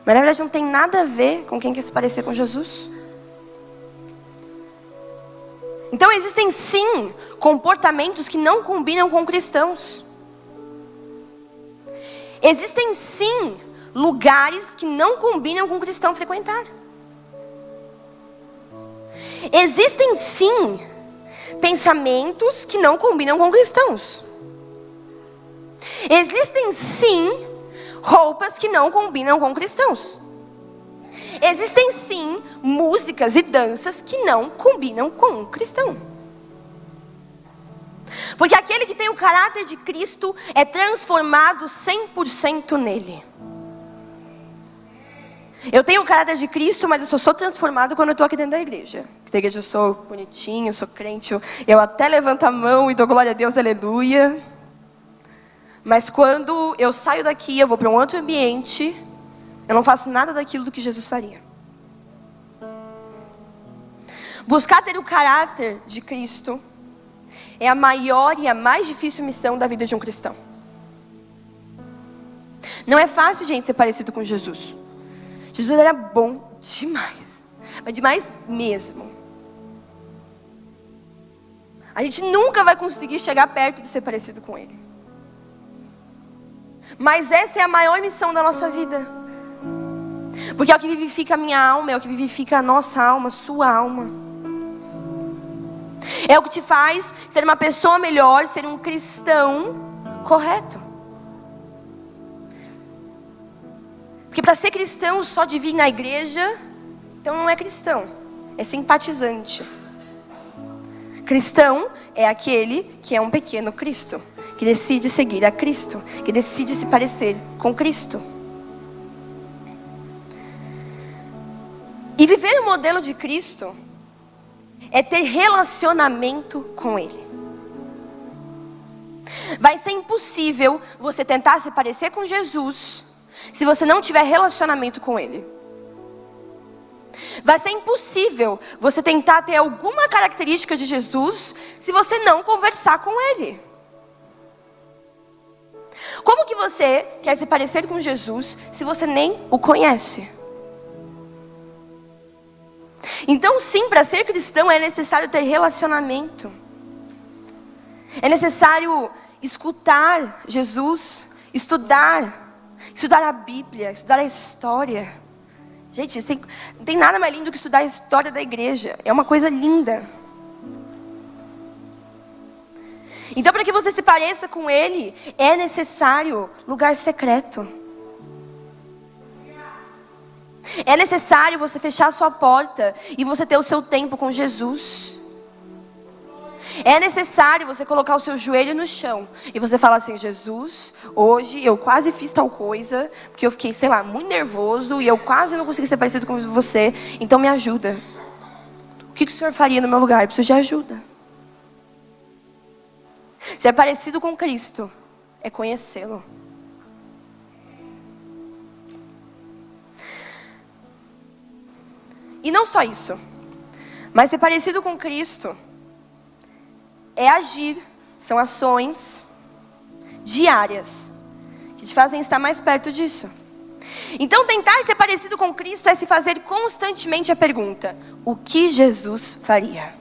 mas na verdade não tem nada a ver com quem quer se parecer com Jesus. Então existem sim comportamentos que não combinam com cristãos. Existem sim lugares que não combinam com cristão frequentar. Existem sim pensamentos que não combinam com cristãos. Existem sim roupas que não combinam com cristãos. Existem sim músicas e danças que não combinam com um cristão. Porque aquele que tem o caráter de Cristo é transformado 100% nele. Eu tenho o caráter de Cristo, mas eu só sou transformado quando eu estou aqui dentro da igreja. Na igreja eu sou bonitinho, sou crente, eu até levanto a mão e dou glória a Deus, aleluia. Mas quando eu saio daqui, eu vou para um outro ambiente, eu não faço nada daquilo do que Jesus faria. Buscar ter o caráter de Cristo é a maior e a mais difícil missão da vida de um cristão. Não é fácil, gente, ser parecido com Jesus. Jesus era bom demais, mas demais mesmo. A gente nunca vai conseguir chegar perto de ser parecido com Ele. Mas essa é a maior missão da nossa vida. Porque é o que vivifica a minha alma, é o que vivifica a nossa alma, a sua alma. É o que te faz ser uma pessoa melhor, ser um cristão correto. Porque para ser cristão só de vir na igreja, então não é cristão, é simpatizante. Cristão é aquele que é um pequeno Cristo, que decide seguir a Cristo, que decide se parecer com Cristo. E viver o modelo de Cristo é ter relacionamento com Ele. Vai ser impossível você tentar se parecer com Jesus se você não tiver relacionamento com Ele. Vai ser impossível você tentar ter alguma característica de Jesus se você não conversar com Ele. Como que você quer se parecer com Jesus se você nem o conhece? Então sim, para ser cristão é necessário ter relacionamento. É necessário escutar Jesus, estudar a Bíblia, estudar a história. Gente, não tem nada mais lindo que estudar a história da igreja. É uma coisa linda. Então, para que você se pareça com Ele, é necessário lugar secreto. É necessário você fechar a sua porta e você ter o seu tempo com Jesus. É necessário você colocar o seu joelho no chão e você falar assim: Jesus, hoje eu quase fiz tal coisa, porque eu fiquei, sei lá, muito nervoso e eu quase não consegui ser parecido com você, então me ajuda. O que o Senhor faria no meu lugar? Eu preciso de ajuda. Ser parecido com Cristo é conhecê-lo. E não só isso, mas ser parecido com Cristo é agir, são ações diárias que te fazem estar mais perto disso. Então tentar ser parecido com Cristo é se fazer constantemente a pergunta: o que Jesus faria?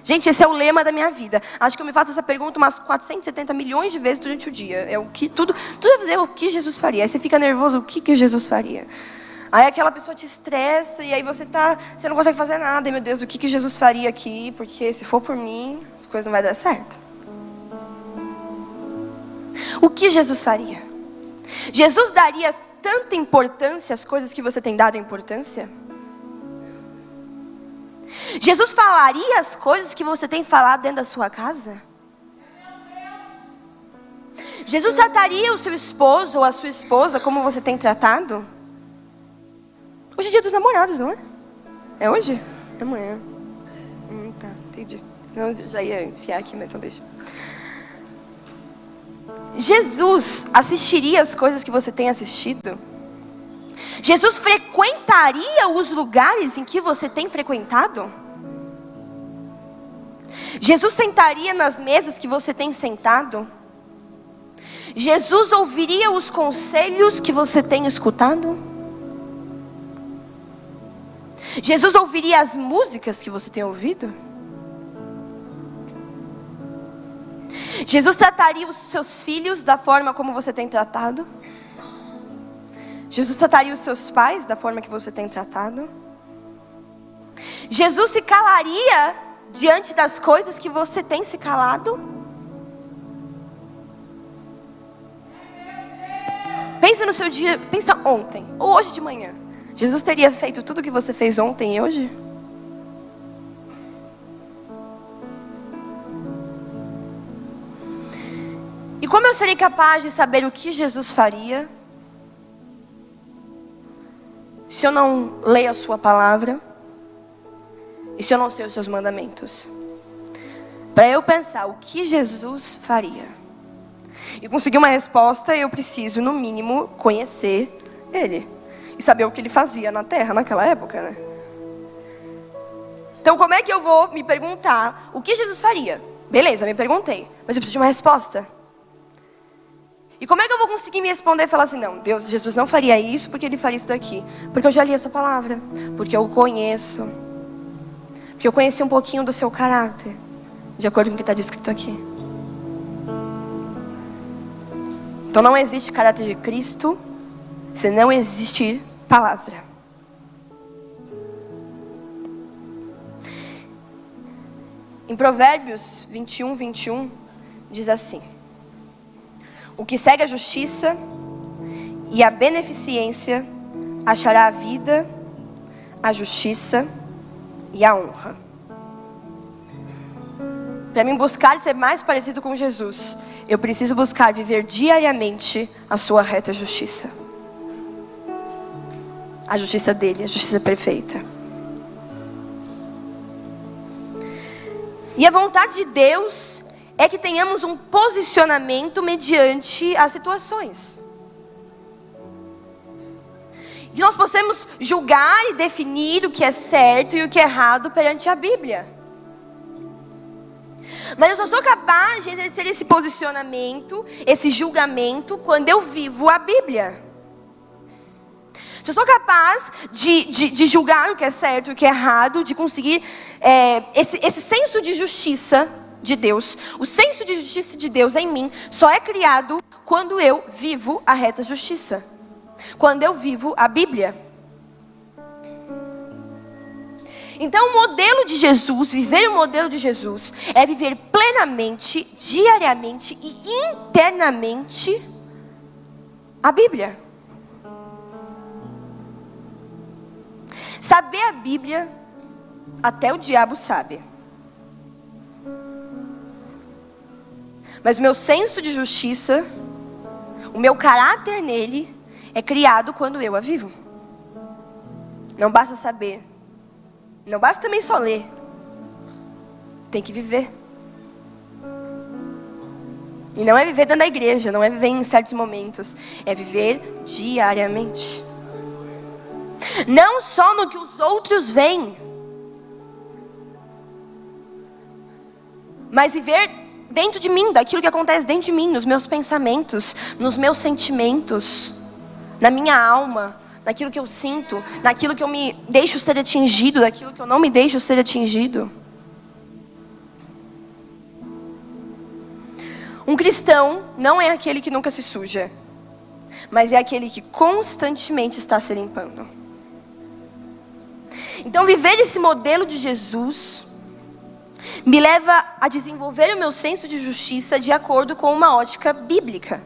Gente, esse é o lema da minha vida. Acho que eu me faço essa pergunta umas 470 milhões de vezes durante o dia. É o que tudo é fazer o que Jesus faria. Aí você fica nervoso, o que Jesus faria? Aí aquela pessoa te estressa e aí você não consegue fazer nada. E meu Deus, o que Jesus faria aqui? Porque se for por mim, as coisas não vai dar certo. O que Jesus faria? Jesus daria tanta importância às coisas que você tem dado importância? Jesus falaria as coisas que você tem falado dentro da sua casa? Jesus trataria o seu esposo ou a sua esposa como você tem tratado? Hoje é dia dos namorados, não é? É hoje? É amanhã. Tá, entendi. Não, eu já ia enfiar aqui, mas então deixa. Jesus assistiria as coisas que você tem assistido? Jesus frequentaria os lugares em que você tem frequentado? Jesus sentaria nas mesas que você tem sentado? Jesus ouviria os conselhos que você tem escutado? Jesus ouviria as músicas que você tem ouvido? Jesus trataria os seus filhos da forma como você tem tratado? Jesus trataria os seus pais da forma que você tem tratado? Jesus se calaria diante das coisas que você tem se calado? Pensa no seu dia, pensa ontem ou hoje de manhã. Jesus teria feito tudo o que você fez ontem e hoje? E como eu serei capaz de saber o que Jesus faria se eu não leio a sua palavra e se eu não sei os seus mandamentos? Para eu pensar o que Jesus faria e conseguir uma resposta, eu preciso, no mínimo, conhecer Ele e saber o que Ele fazia na terra naquela época, né? Então como é que eu vou me perguntar o que Jesus faria? Beleza, me perguntei, mas eu preciso de uma resposta. E como é que eu vou conseguir me responder e falar assim, não, Jesus não faria isso porque ele faria isso daqui? Porque eu já li a sua palavra, porque eu o conheço, porque eu conheci um pouquinho do seu caráter, de acordo com o que está descrito aqui. Então não existe caráter de Cristo se não existir palavra. Em Provérbios 21 diz assim: o que segue a justiça e a beneficência achará a vida, a justiça e a honra. Para mim buscar ser mais parecido com Jesus, eu preciso buscar viver diariamente a sua reta justiça. A justiça dele, a justiça perfeita. E a vontade de Deus é que tenhamos um posicionamento mediante as situações. Que nós possamos julgar e definir o que é certo e o que é errado perante a Bíblia. Mas eu só sou capaz de exercer esse posicionamento, esse julgamento, quando eu vivo a Bíblia. Eu sou capaz de julgar o que é certo e o que é errado, de conseguir esse senso de justiça de Deus. O senso de justiça de Deus em mim só é criado quando eu vivo a reta justiça. Quando eu vivo a Bíblia. Então o modelo de Jesus, viver o modelo de Jesus, é viver plenamente, diariamente e internamente a Bíblia. Saber a Bíblia, até o diabo sabe. Mas o meu senso de justiça, o meu caráter nele, é criado quando eu a vivo. Não basta saber. Não basta também só ler. Tem que viver. E não é viver dentro da igreja, não é viver em certos momentos. É viver diariamente. Não só no que os outros veem, mas viver dentro de mim, daquilo que acontece dentro de mim, nos meus pensamentos, nos meus sentimentos, na minha alma, naquilo que eu sinto, naquilo que eu me deixo ser atingido, daquilo que eu não me deixo ser atingido. Um cristão não é aquele que nunca se suja, mas é aquele que constantemente está se limpando. Então viver esse modelo de Jesus me leva a desenvolver o meu senso de justiça de acordo com uma ótica bíblica.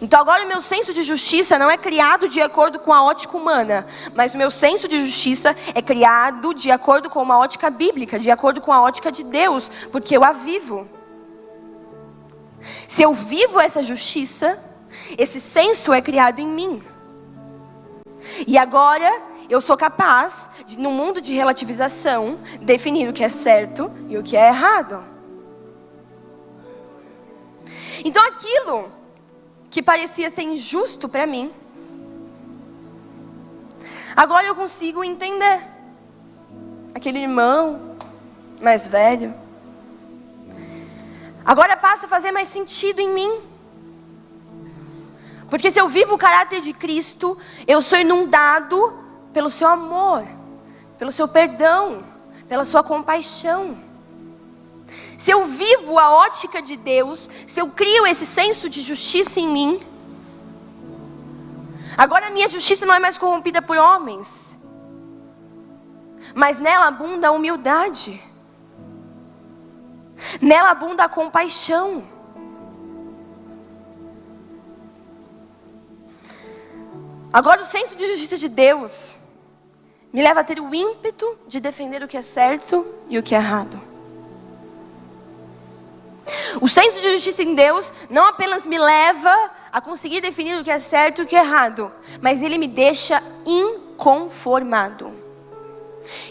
Então agora o meu senso de justiça não é criado de acordo com a ótica humana, mas o meu senso de justiça é criado de acordo com uma ótica bíblica, de acordo com a ótica de Deus, porque eu a vivo. Se eu vivo essa justiça, esse senso é criado em mim. E agora eu sou capaz de, no mundo de relativização, definir o que é certo e o que é errado. Então aquilo que parecia ser injusto para mim, agora eu consigo entender. Aquele irmão mais velho, agora passa a fazer mais sentido em mim. Porque se eu vivo o caráter de Cristo, eu sou inundado pelo seu amor, pelo seu perdão, pela sua compaixão. Se eu vivo a ótica de Deus, se eu crio esse senso de justiça em mim, agora a minha justiça não é mais corrompida por homens, mas nela abunda a humildade, nela abunda a compaixão. Agora o senso de justiça de Deus me leva a ter o ímpeto de defender o que é certo e o que é errado. O senso de justiça em Deus não apenas me leva a conseguir definir o que é certo e o que é errado, mas ele me deixa inconformado.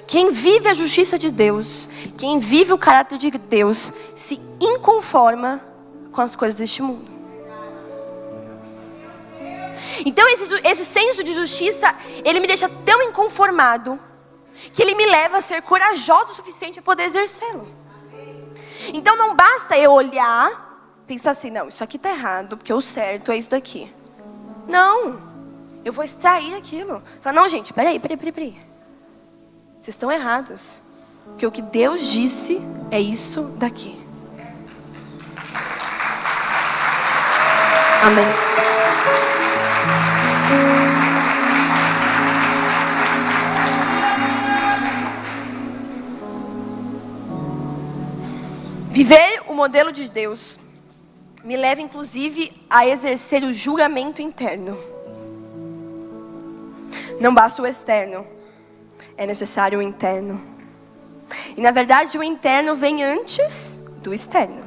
Quem vive a justiça de Deus, quem vive o caráter de Deus, se inconforma com as coisas deste mundo. Então esse senso de justiça, ele me deixa tão inconformado, que Ele me leva a ser corajosa o suficiente para poder exercê-lo. Então não basta eu olhar, pensar assim, não, isso aqui está errado, porque o certo é isso daqui. Não, eu vou extrair aquilo. Falar, não, gente, peraí. Vocês estão errados. Porque o que Deus disse é isso daqui. Amém. Viver o modelo de Deus me leva, inclusive, a exercer o julgamento interno. Não basta o externo, é necessário o interno. E, na verdade, o interno vem antes do externo.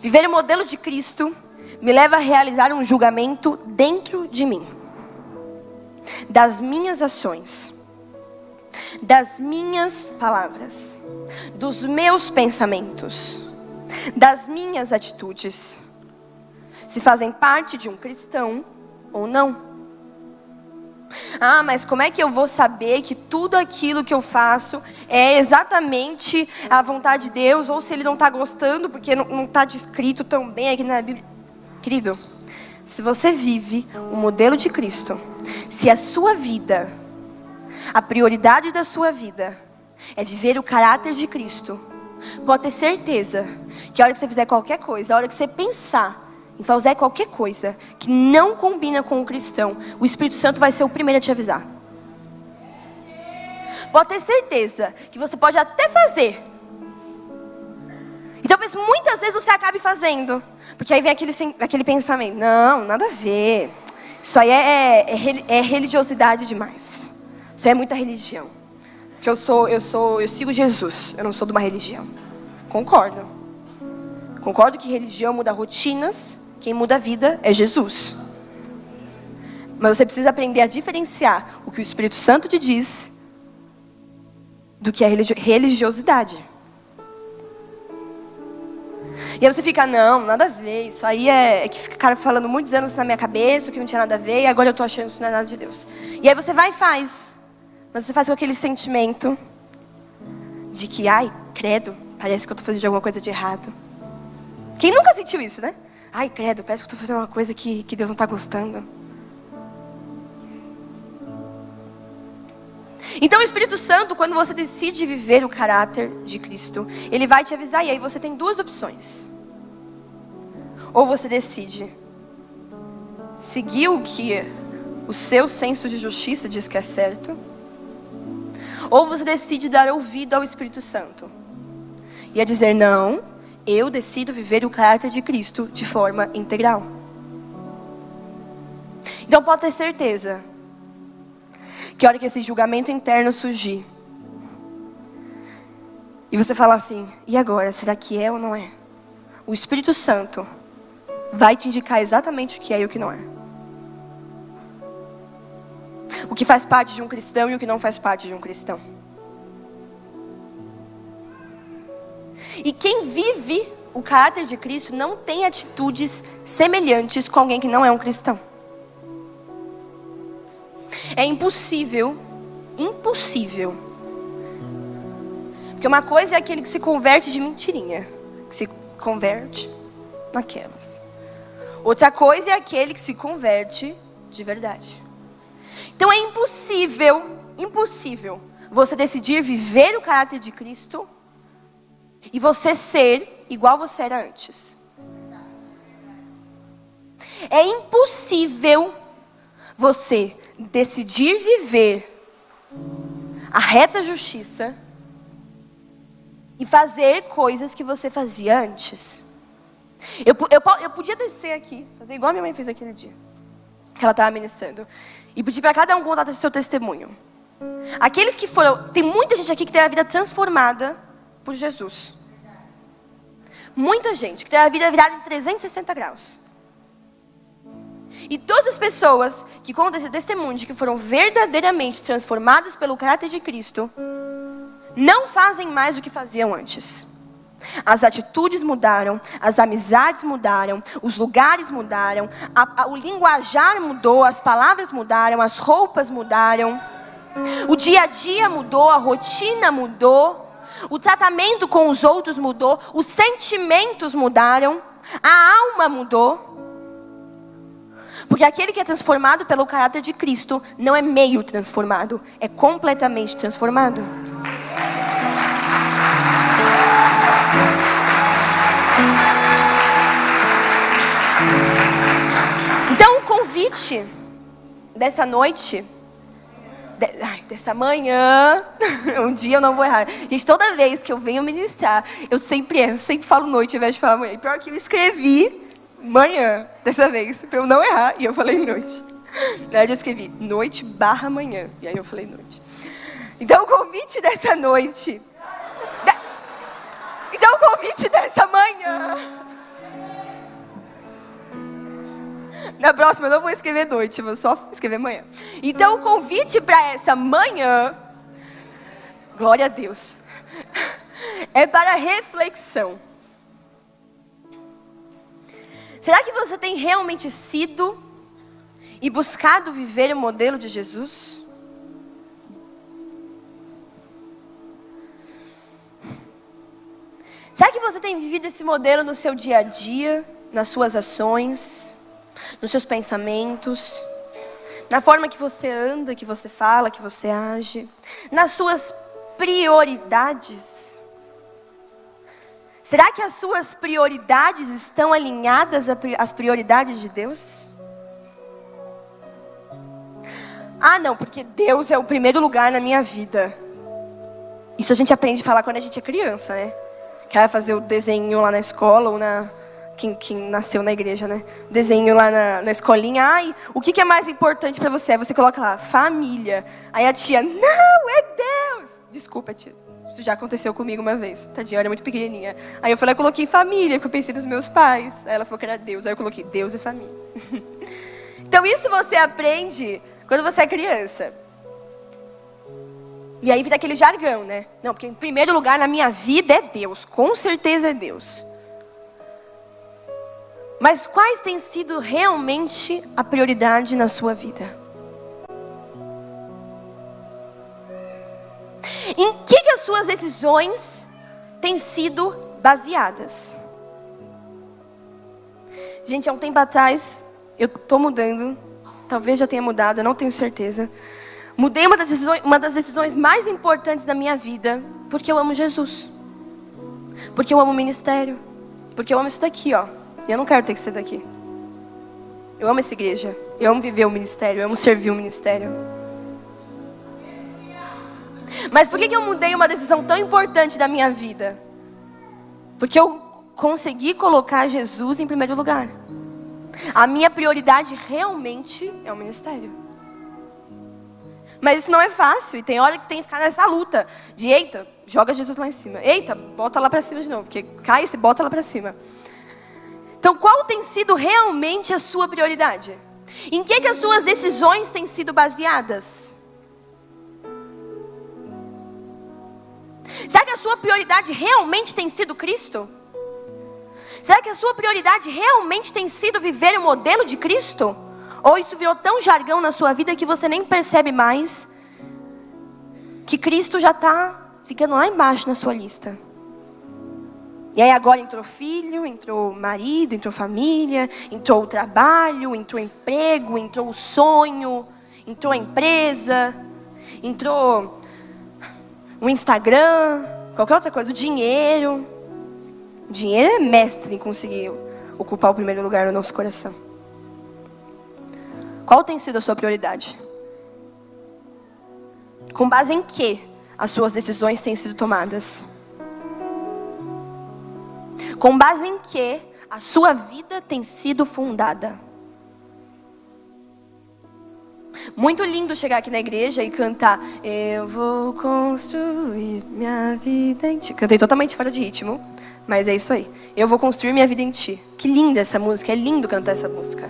Viver o modelo de Cristo me leva a realizar um julgamento dentro de mim, das minhas ações, das minhas palavras, dos meus pensamentos, das minhas atitudes, se fazem parte de um cristão ou não. Ah, mas como é que eu vou saber que tudo aquilo que eu faço é exatamente a vontade de Deus, ou se Ele não está gostando, porque não está descrito tão bem aqui na Bíblia? Querido, se você vive o modelo de Cristo, se a sua vida, a prioridade da sua vida é viver o caráter de Cristo, pode ter certeza que a hora que você fizer qualquer coisa, a hora que você pensar em fazer qualquer coisa que não combina com o cristão, o Espírito Santo vai ser o primeiro a te avisar. Pode ter certeza que você pode até fazer, e talvez muitas vezes você acabe fazendo, porque aí vem aquele pensamento, não, nada a ver, isso aí é religiosidade demais, isso aí é muita religião, porque eu sigo Jesus, eu não sou de uma religião. Concordo que religião muda rotinas, quem muda a vida é Jesus. Mas você precisa aprender a diferenciar o que o Espírito Santo te diz do que é religiosidade. E aí você fica, não, nada a ver, isso aí é que fica cara falando muitos anos na minha cabeça, o que não tinha nada a ver, e agora eu estou achando que isso não é nada de Deus. E aí você vai e faz. Mas você faz com aquele sentimento de que, ai, credo, parece que eu estou fazendo alguma coisa de errado. Quem nunca sentiu isso, né? Ai, credo, parece que eu estou fazendo uma coisa que Deus não está gostando. Então o Espírito Santo, quando você decide viver o caráter de Cristo, Ele vai te avisar. E aí você tem duas opções. Ou você decide seguir o que o seu senso de justiça diz que é certo. Ou você decide dar ouvido ao Espírito Santo. E a dizer, não, eu decido viver o caráter de Cristo de forma integral. Então pode ter certeza que a hora que esse julgamento interno surgir, e você falar assim, e agora, será que é ou não é? O Espírito Santo vai te indicar exatamente o que é e o que não é. O que faz parte de um cristão e o que não faz parte de um cristão. E quem vive o caráter de Cristo não tem atitudes semelhantes com alguém que não é um cristão. É impossível. Porque uma coisa é aquele que se converte de mentirinha, que se converte naquelas. Outra coisa é aquele que se converte de verdade. Então é impossível você decidir viver o caráter de Cristo e você ser igual você era antes. É impossível você decidir viver a reta justiça e fazer coisas que você fazia antes. Eu podia descer aqui, fazer igual a minha mãe fez aquele dia, que ela estava ministrando, e pedir para cada um contar o seu testemunho. Aqueles que foram, tem muita gente aqui que tem a vida transformada por Jesus. Muita gente que tem a vida virada em 360 graus. E todas as pessoas que contam esse testemunho de que foram verdadeiramente transformadas pelo caráter de Cristo, não fazem mais o que faziam antes. As atitudes mudaram, as amizades mudaram, os lugares mudaram, o linguajar mudou, as palavras mudaram, as roupas mudaram. O dia a dia mudou, a rotina mudou, o tratamento com os outros mudou, os sentimentos mudaram, a alma mudou. Porque aquele que é transformado pelo caráter de Cristo não é meio transformado, é completamente transformado. Então o convite dessa noite, dessa manhã, um dia eu não vou errar. Gente, toda vez que eu venho ministrar, eu sempre erro, eu sempre falo noite ao invés de falar manhã. E pior que eu escrevi manhã, dessa vez, para eu não errar, e eu falei noite. Na verdade eu escrevi noite/manhã, e aí eu falei noite. Então o convite dessa noite, então o convite dessa manhã, na próxima eu não vou escrever noite, eu vou só escrever manhã. Então o convite para essa manhã, glória a Deus, é para reflexão. Será que você tem realmente sido e buscado viver o modelo de Jesus? Será que você tem vivido esse modelo no seu dia a dia, nas suas ações, nos seus pensamentos, na forma que você anda, que você fala, que você age, nas suas prioridades? Será que as suas prioridades estão alinhadas às prioridades de Deus? Ah, não, porque Deus é o primeiro lugar na minha vida. Isso a gente aprende a falar quando a gente é criança, né? Que vai fazer o desenho lá na escola, ou quem nasceu na igreja, né? Desenho lá na escolinha. Ai, o que é mais importante para você? Aí você coloca lá, família. Aí a tia, não, é Deus. Desculpa, tia. Isso já aconteceu comigo uma vez. Tadinha, eu era muito pequenininha. Aí eu falei, eu coloquei família, porque eu pensei nos meus pais. Aí ela falou que era Deus. Aí eu coloquei, Deus é família. Então isso você aprende quando você é criança. E aí vira aquele jargão, né? Não, porque em primeiro lugar na minha vida é Deus. Com certeza é Deus. Mas quais têm sido realmente a prioridade na sua vida? Em que as suas decisões têm sido baseadas? Gente, há um tempo atrás, eu estou mudando. Talvez já tenha mudado, eu não tenho certeza. Mudei uma das decisões mais importantes da minha vida, porque eu amo Jesus. Porque eu amo o ministério. Porque eu amo isso daqui, ó. E eu não quero ter que ser daqui. Eu amo essa igreja. Eu amo viver o ministério. Eu amo servir o ministério. Mas por que eu mudei uma decisão tão importante da minha vida? Porque eu consegui colocar Jesus em primeiro lugar. A minha prioridade realmente é o ministério. Mas isso não é fácil. E tem hora que você tem que ficar nessa luta. De eita, joga Jesus lá em cima. Eita, bota lá para cima de novo. Porque cai e você bota lá para cima. Então qual tem sido realmente a sua prioridade? Em que as suas decisões têm sido baseadas? Será que a sua prioridade realmente tem sido Cristo? Será que a sua prioridade realmente tem sido viver o modelo de Cristo? Ou isso virou tão jargão na sua vida que você nem percebe mais que Cristo já está ficando lá embaixo na sua lista? E aí agora entrou filho, entrou marido, entrou família, entrou o trabalho, entrou o emprego, entrou o sonho, entrou a empresa, entrou o Instagram, qualquer outra coisa, o dinheiro. O dinheiro é mestre em conseguir ocupar o primeiro lugar no nosso coração. Qual tem sido a sua prioridade? Com base em que as suas decisões têm sido tomadas? Com base em que a sua vida tem sido fundada? Muito lindo chegar aqui na igreja e cantar eu vou construir minha vida em ti. Cantei totalmente fora de ritmo, mas é isso aí. Eu vou construir minha vida em ti. Que linda essa música, é lindo cantar essa música.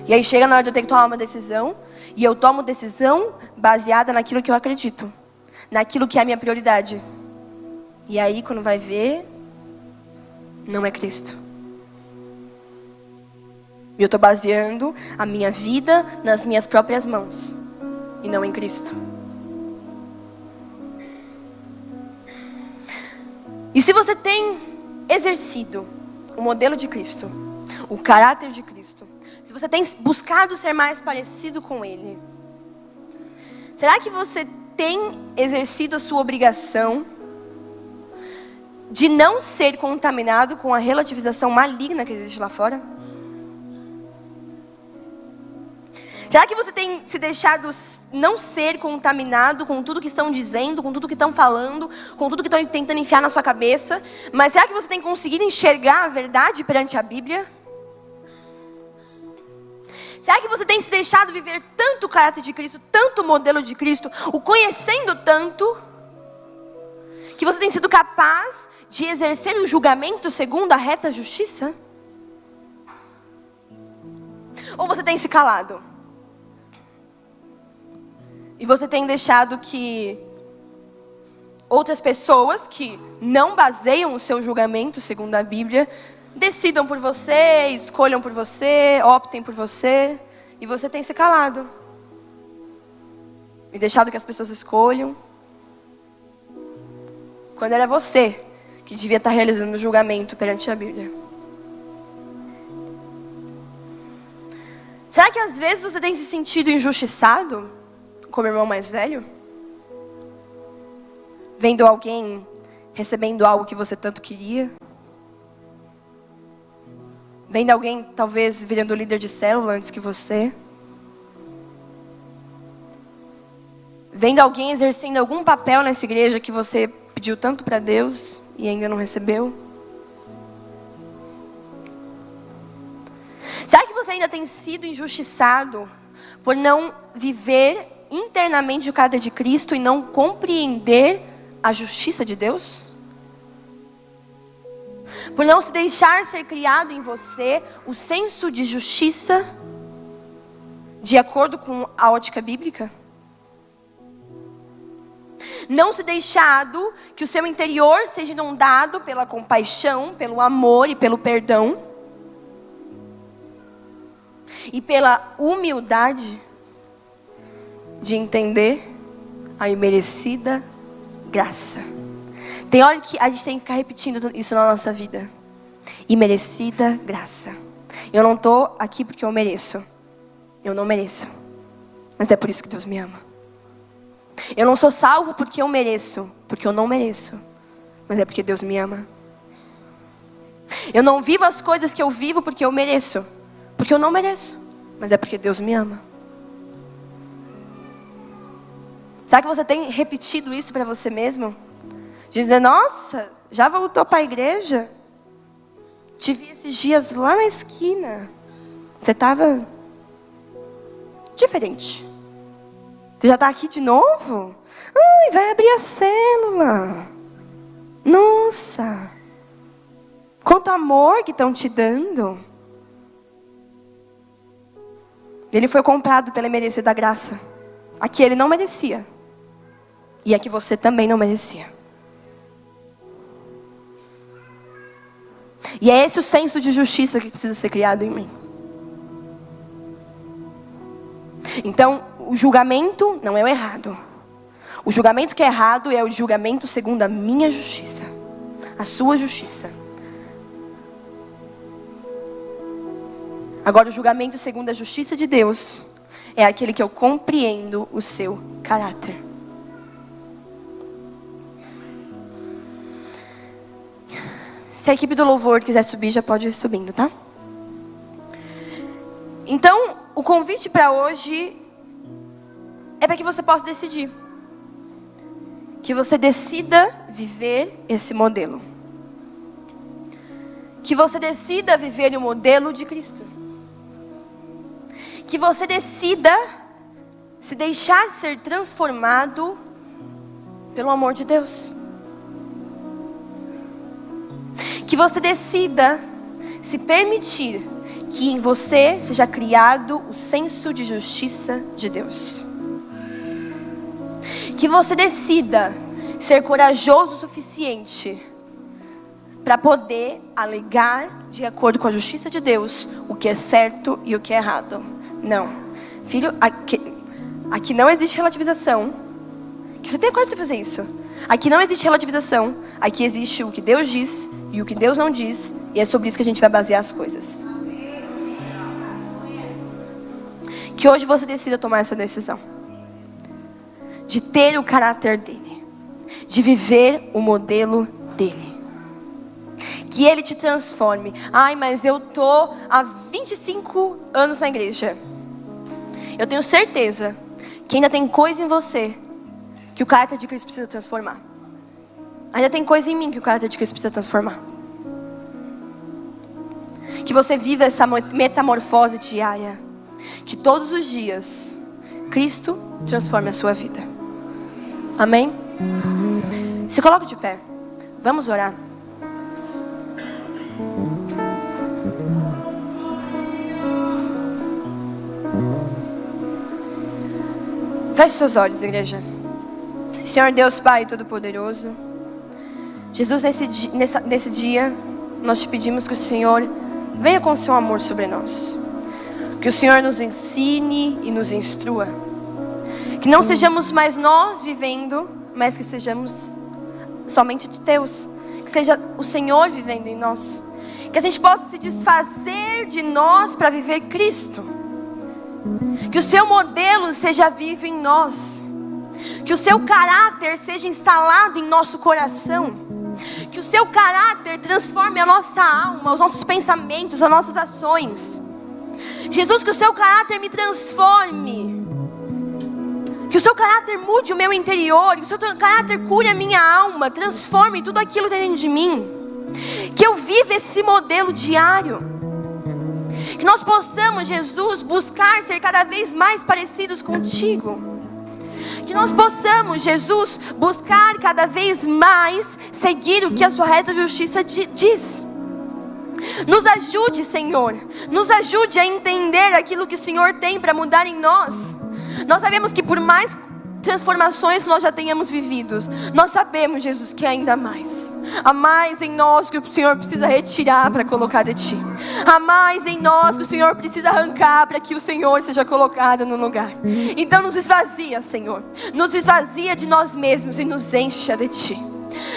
E aí chega na hora de eu ter que tomar uma decisão, e eu tomo decisão baseada naquilo que eu acredito, naquilo que é a minha prioridade. E aí quando vai ver, não é Cristo. E eu estou baseando a minha vida nas minhas próprias mãos e não em Cristo. E se você tem exercido o modelo de Cristo, o caráter de Cristo, se você tem buscado ser mais parecido com Ele, será que você tem exercido a sua obrigação de não ser contaminado com a relativização maligna que existe lá fora? Será que você tem se deixado não ser contaminado com tudo que estão dizendo, com tudo que estão falando, com tudo que estão tentando enfiar na sua cabeça? Mas será que você tem conseguido enxergar a verdade perante a Bíblia? Será que você tem se deixado viver tanto o caráter de Cristo, tanto o modelo de Cristo, o conhecendo tanto, que você tem sido capaz de exercer o julgamento segundo a reta justiça? Ou você tem se calado? E você tem deixado que outras pessoas que não baseiam o seu julgamento segundo a Bíblia decidam por você, escolham por você, optem por você, e você tem se calado e deixado que as pessoas escolham, quando era você que devia estar realizando o julgamento perante a Bíblia. Será que às vezes você tem se sentido injustiçado como irmão mais velho? Vendo alguém recebendo algo que você tanto queria? Vendo alguém talvez virando líder de célula antes que você? Vendo alguém exercendo algum papel nessa igreja que você pediu tanto para Deus e ainda não recebeu? Será que você ainda tem sido injustiçado por não viver internamente o caráter de Cristo e não compreender a justiça de Deus? Por não se deixar ser criado em você o senso de justiça de acordo com a ótica bíblica? Não se deixado que o seu interior seja inundado pela compaixão, pelo amor e pelo perdão, e pela humildade de entender a imerecida graça. Tem hora que a gente tem que ficar repetindo isso na nossa vida. Imerecida graça. Eu não estou aqui porque eu mereço. Eu não mereço. Mas é por isso que Deus me ama. Eu não sou salvo porque eu mereço. Porque eu não mereço. Mas é porque Deus me ama. Eu não vivo as coisas que eu vivo porque eu mereço. Porque eu não mereço. Mas é porque Deus me ama. Será que você tem repetido isso para você mesmo? Dizer, nossa, já voltou para a igreja? Te vi esses dias lá na esquina. Você estava diferente. Você já está aqui de novo? Ai, vai abrir a célula. Nossa. Quanto amor que estão te dando. Ele foi comprado pela imerecida graça. A que ele não merecia. E a que você também não merecia. E é esse o senso de justiça que precisa ser criado em mim. Então, o julgamento não é o errado. O julgamento que é errado é o julgamento segundo a minha justiça. A sua justiça. Agora, o julgamento segundo a justiça de Deus é aquele que eu compreendo o seu caráter. Se a equipe do louvor quiser subir, já pode ir subindo, tá? Então, o convite para hoje é para que você possa decidir. Que você decida viver esse modelo. Que você decida viver o modelo de Cristo. Que você decida se deixar ser transformado pelo amor de Deus. Que você decida se permitir que em você seja criado o senso de justiça de Deus. Que você decida ser corajoso o suficiente para poder alegar de acordo com a justiça de Deus o que é certo e o que é errado. Não. Filho, aqui não existe relativização. Que você tem coragem para fazer isso. Aqui não existe relativização. Aqui existe o que Deus diz e o que Deus não diz. E é sobre isso que a gente vai basear as coisas. Que hoje você decida tomar essa decisão. De ter o caráter dele. De viver o modelo dele. Que ele te transforme. Ai, mas eu tô há 25 anos na igreja. Eu tenho certeza que ainda tem coisa em você que o caráter de Cristo precisa transformar. Ainda tem coisa em mim que o caráter de Cristo precisa transformar. Que você viva essa metamorfose diária. Que todos os dias Cristo transforme a sua vida. Amém? Se coloque de pé. Vamos orar. Feche seus olhos, igreja. Senhor Deus Pai Todo-Poderoso, Jesus, nesse dia, nós te pedimos que o Senhor venha com o seu amor sobre nós. Que o Senhor nos ensine e nos instrua. Que não sejamos mais nós vivendo, mas que sejamos somente de Deus. Que seja o Senhor vivendo em nós. Que a gente possa se desfazer de nós para viver Cristo. Que o seu modelo seja vivo em nós. Que o seu caráter seja instalado em nosso coração. Que o seu caráter transforme a nossa alma, os nossos pensamentos, as nossas ações. Jesus, que o seu caráter me transforme. Que o seu caráter mude o meu interior. Que o seu caráter cure a minha alma. Transforme tudo aquilo dentro de mim. Que eu viva esse modelo diário. Que nós possamos, Jesus, buscar ser cada vez mais parecidos contigo. Que nós possamos, Jesus, buscar cada vez mais seguir o que a sua reta justiça diz. Nos ajude, Senhor. Nos ajude a entender aquilo que o Senhor tem para mudar em nós. Nós sabemos que por mais transformações que nós já tenhamos vivido, nós sabemos, Jesus, que ainda mais. Há mais em nós que o Senhor precisa retirar para colocar de Ti. Há mais em nós que o Senhor precisa arrancar para que o Senhor seja colocado no lugar. Então nos esvazia, Senhor. Nos esvazia de nós mesmos e nos encha de Ti.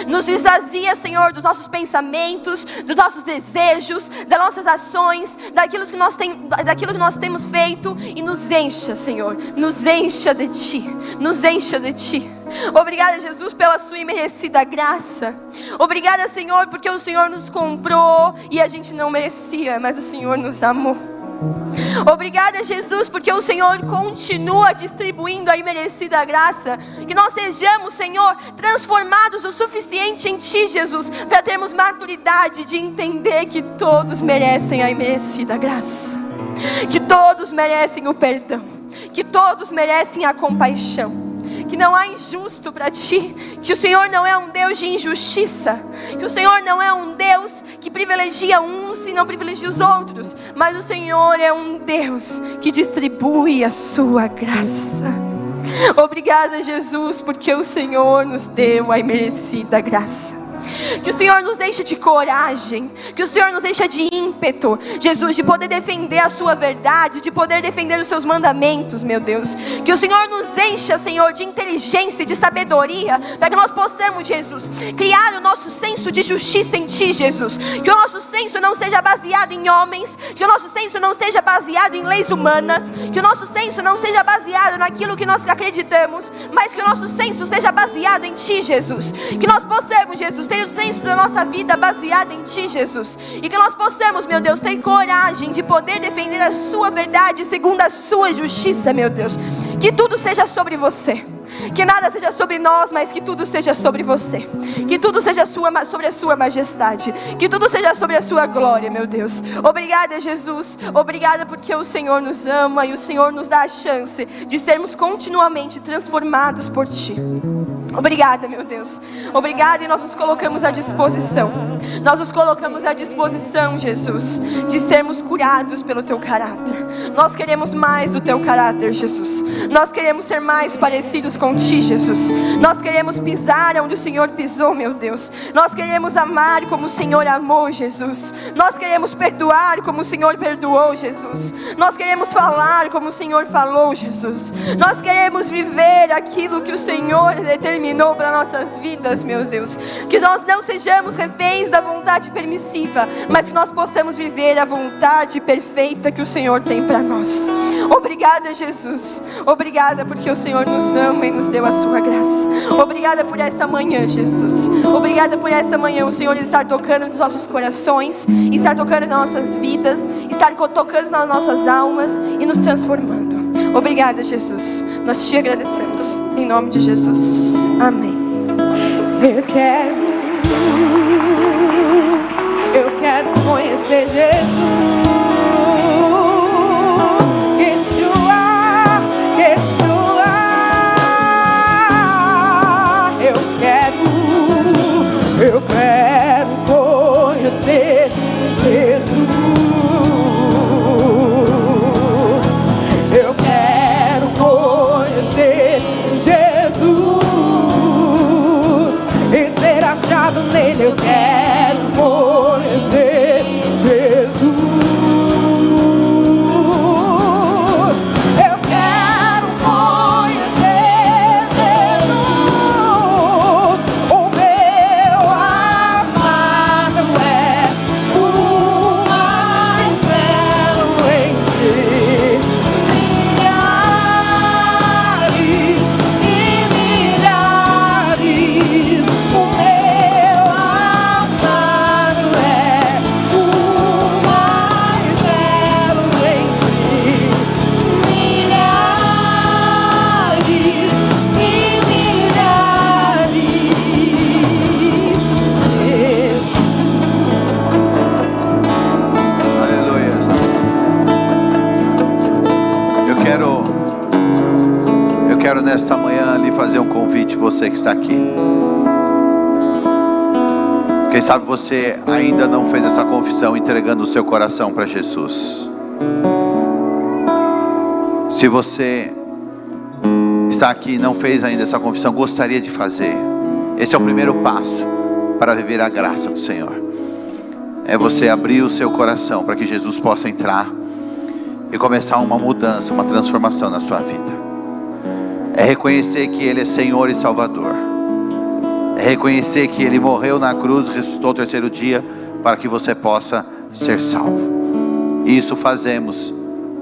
Nos esvazia, Senhor, dos nossos pensamentos, dos nossos desejos, das nossas ações, daquilo que nós temos feito, e nos encha, Senhor, nos encha de Ti, nos encha de Ti. Obrigada, Jesus, pela sua imerecida graça. Obrigada, Senhor, porque o Senhor nos comprou e a gente não merecia, mas o Senhor nos amou. Obrigada, Jesus, porque o Senhor continua distribuindo a imerecida graça. Que nós sejamos, Senhor, transformados o suficiente em Ti, Jesus, para termos maturidade de entender que todos merecem a imerecida graça. Que todos merecem o perdão. Que todos merecem a compaixão. Que não há injusto para Ti. Que o Senhor não é um Deus de injustiça. Que o Senhor não é um Deus que privilegia uns e não privilegia os outros. Mas o Senhor é um Deus que distribui a sua graça. Obrigada, Jesus, porque o Senhor nos deu a imerecida graça. Que o Senhor nos encha de coragem. Que o Senhor nos encha de ímpeto, Jesus, de poder defender a sua verdade, de poder defender os seus mandamentos, meu Deus. Que o Senhor nos encha, Senhor, de inteligência e de sabedoria, para que nós possamos, Jesus, criar o nosso senso de justiça em Ti, Jesus. Que o nosso senso não seja baseado em homens. Que o nosso senso não seja baseado em leis humanas. Que o nosso senso não seja baseado naquilo que nós acreditamos, mas que o nosso senso seja baseado em Ti, Jesus. Que nós possamos, Jesus, ter o senso da nossa vida baseado em Ti, Jesus. E que nós possamos, meu Deus, ter coragem de poder defender a Sua verdade segundo a Sua justiça, meu Deus. Que tudo seja sobre Você. Que nada seja sobre nós, mas que tudo seja sobre Você. Que tudo seja sobre a Sua majestade. Que tudo seja sobre a Sua glória, meu Deus. Obrigada, Jesus. Obrigada porque o Senhor nos ama e o Senhor nos dá a chance de sermos continuamente transformados por Ti. Obrigada, meu Deus. Obrigada, e nós nos colocamos à disposição. Nós nos colocamos à disposição, Jesus, de sermos curados pelo Teu caráter. Nós queremos mais do Teu caráter, Jesus. Nós queremos ser mais parecidos com Ti, Jesus. Nós queremos pisar onde o Senhor pisou, meu Deus. Nós queremos amar como o Senhor amou, Jesus. Nós queremos perdoar como o Senhor perdoou, Jesus. Nós queremos falar como o Senhor falou, Jesus. Nós queremos viver aquilo que o Senhor determinou para nossas vidas, meu Deus. Que nós não sejamos reféns da vontade permissiva, mas que nós possamos viver a vontade perfeita que o Senhor tem para nós. Obrigada, Jesus. Obrigada porque o Senhor nos ama e nos deu a sua graça. Obrigada por essa manhã, Jesus. Obrigada por essa manhã o Senhor estar tocando nos nossos corações, estar tocando nas nossas vidas, estar tocando nas nossas almas e nos transformando. Obrigada, Jesus. Nós te agradecemos. Em nome de Jesus. Amém. Eu quero conhecer Jesus. Yeshua, Yeshua. Eu quero conhecer Jesus. Eu quero conhecer Jesus e ser achado nele. Eu quero conhecer Jesus. Eu quero conhecer Jesus. O meu amado é o mais belo entre milhares e milhares. O meu amado é o mais belo entre milhares e milhares. Aleluia. Eu quero nesta manhã lhe fazer um convite, você que está aqui. Quem sabe você ainda não fez essa confissão entregando o seu coração para Jesus. Se você está aqui e não fez ainda essa confissão, gostaria de fazer. Esse é o primeiro passo para viver a graça do Senhor. É você abrir o seu coração para que Jesus possa entrar e começar uma mudança, uma transformação na sua vida. É reconhecer que Ele é Senhor e Salvador. É reconhecer que Ele morreu na cruz, ressuscitou ao terceiro dia para que você possa ser salvo. E isso fazemos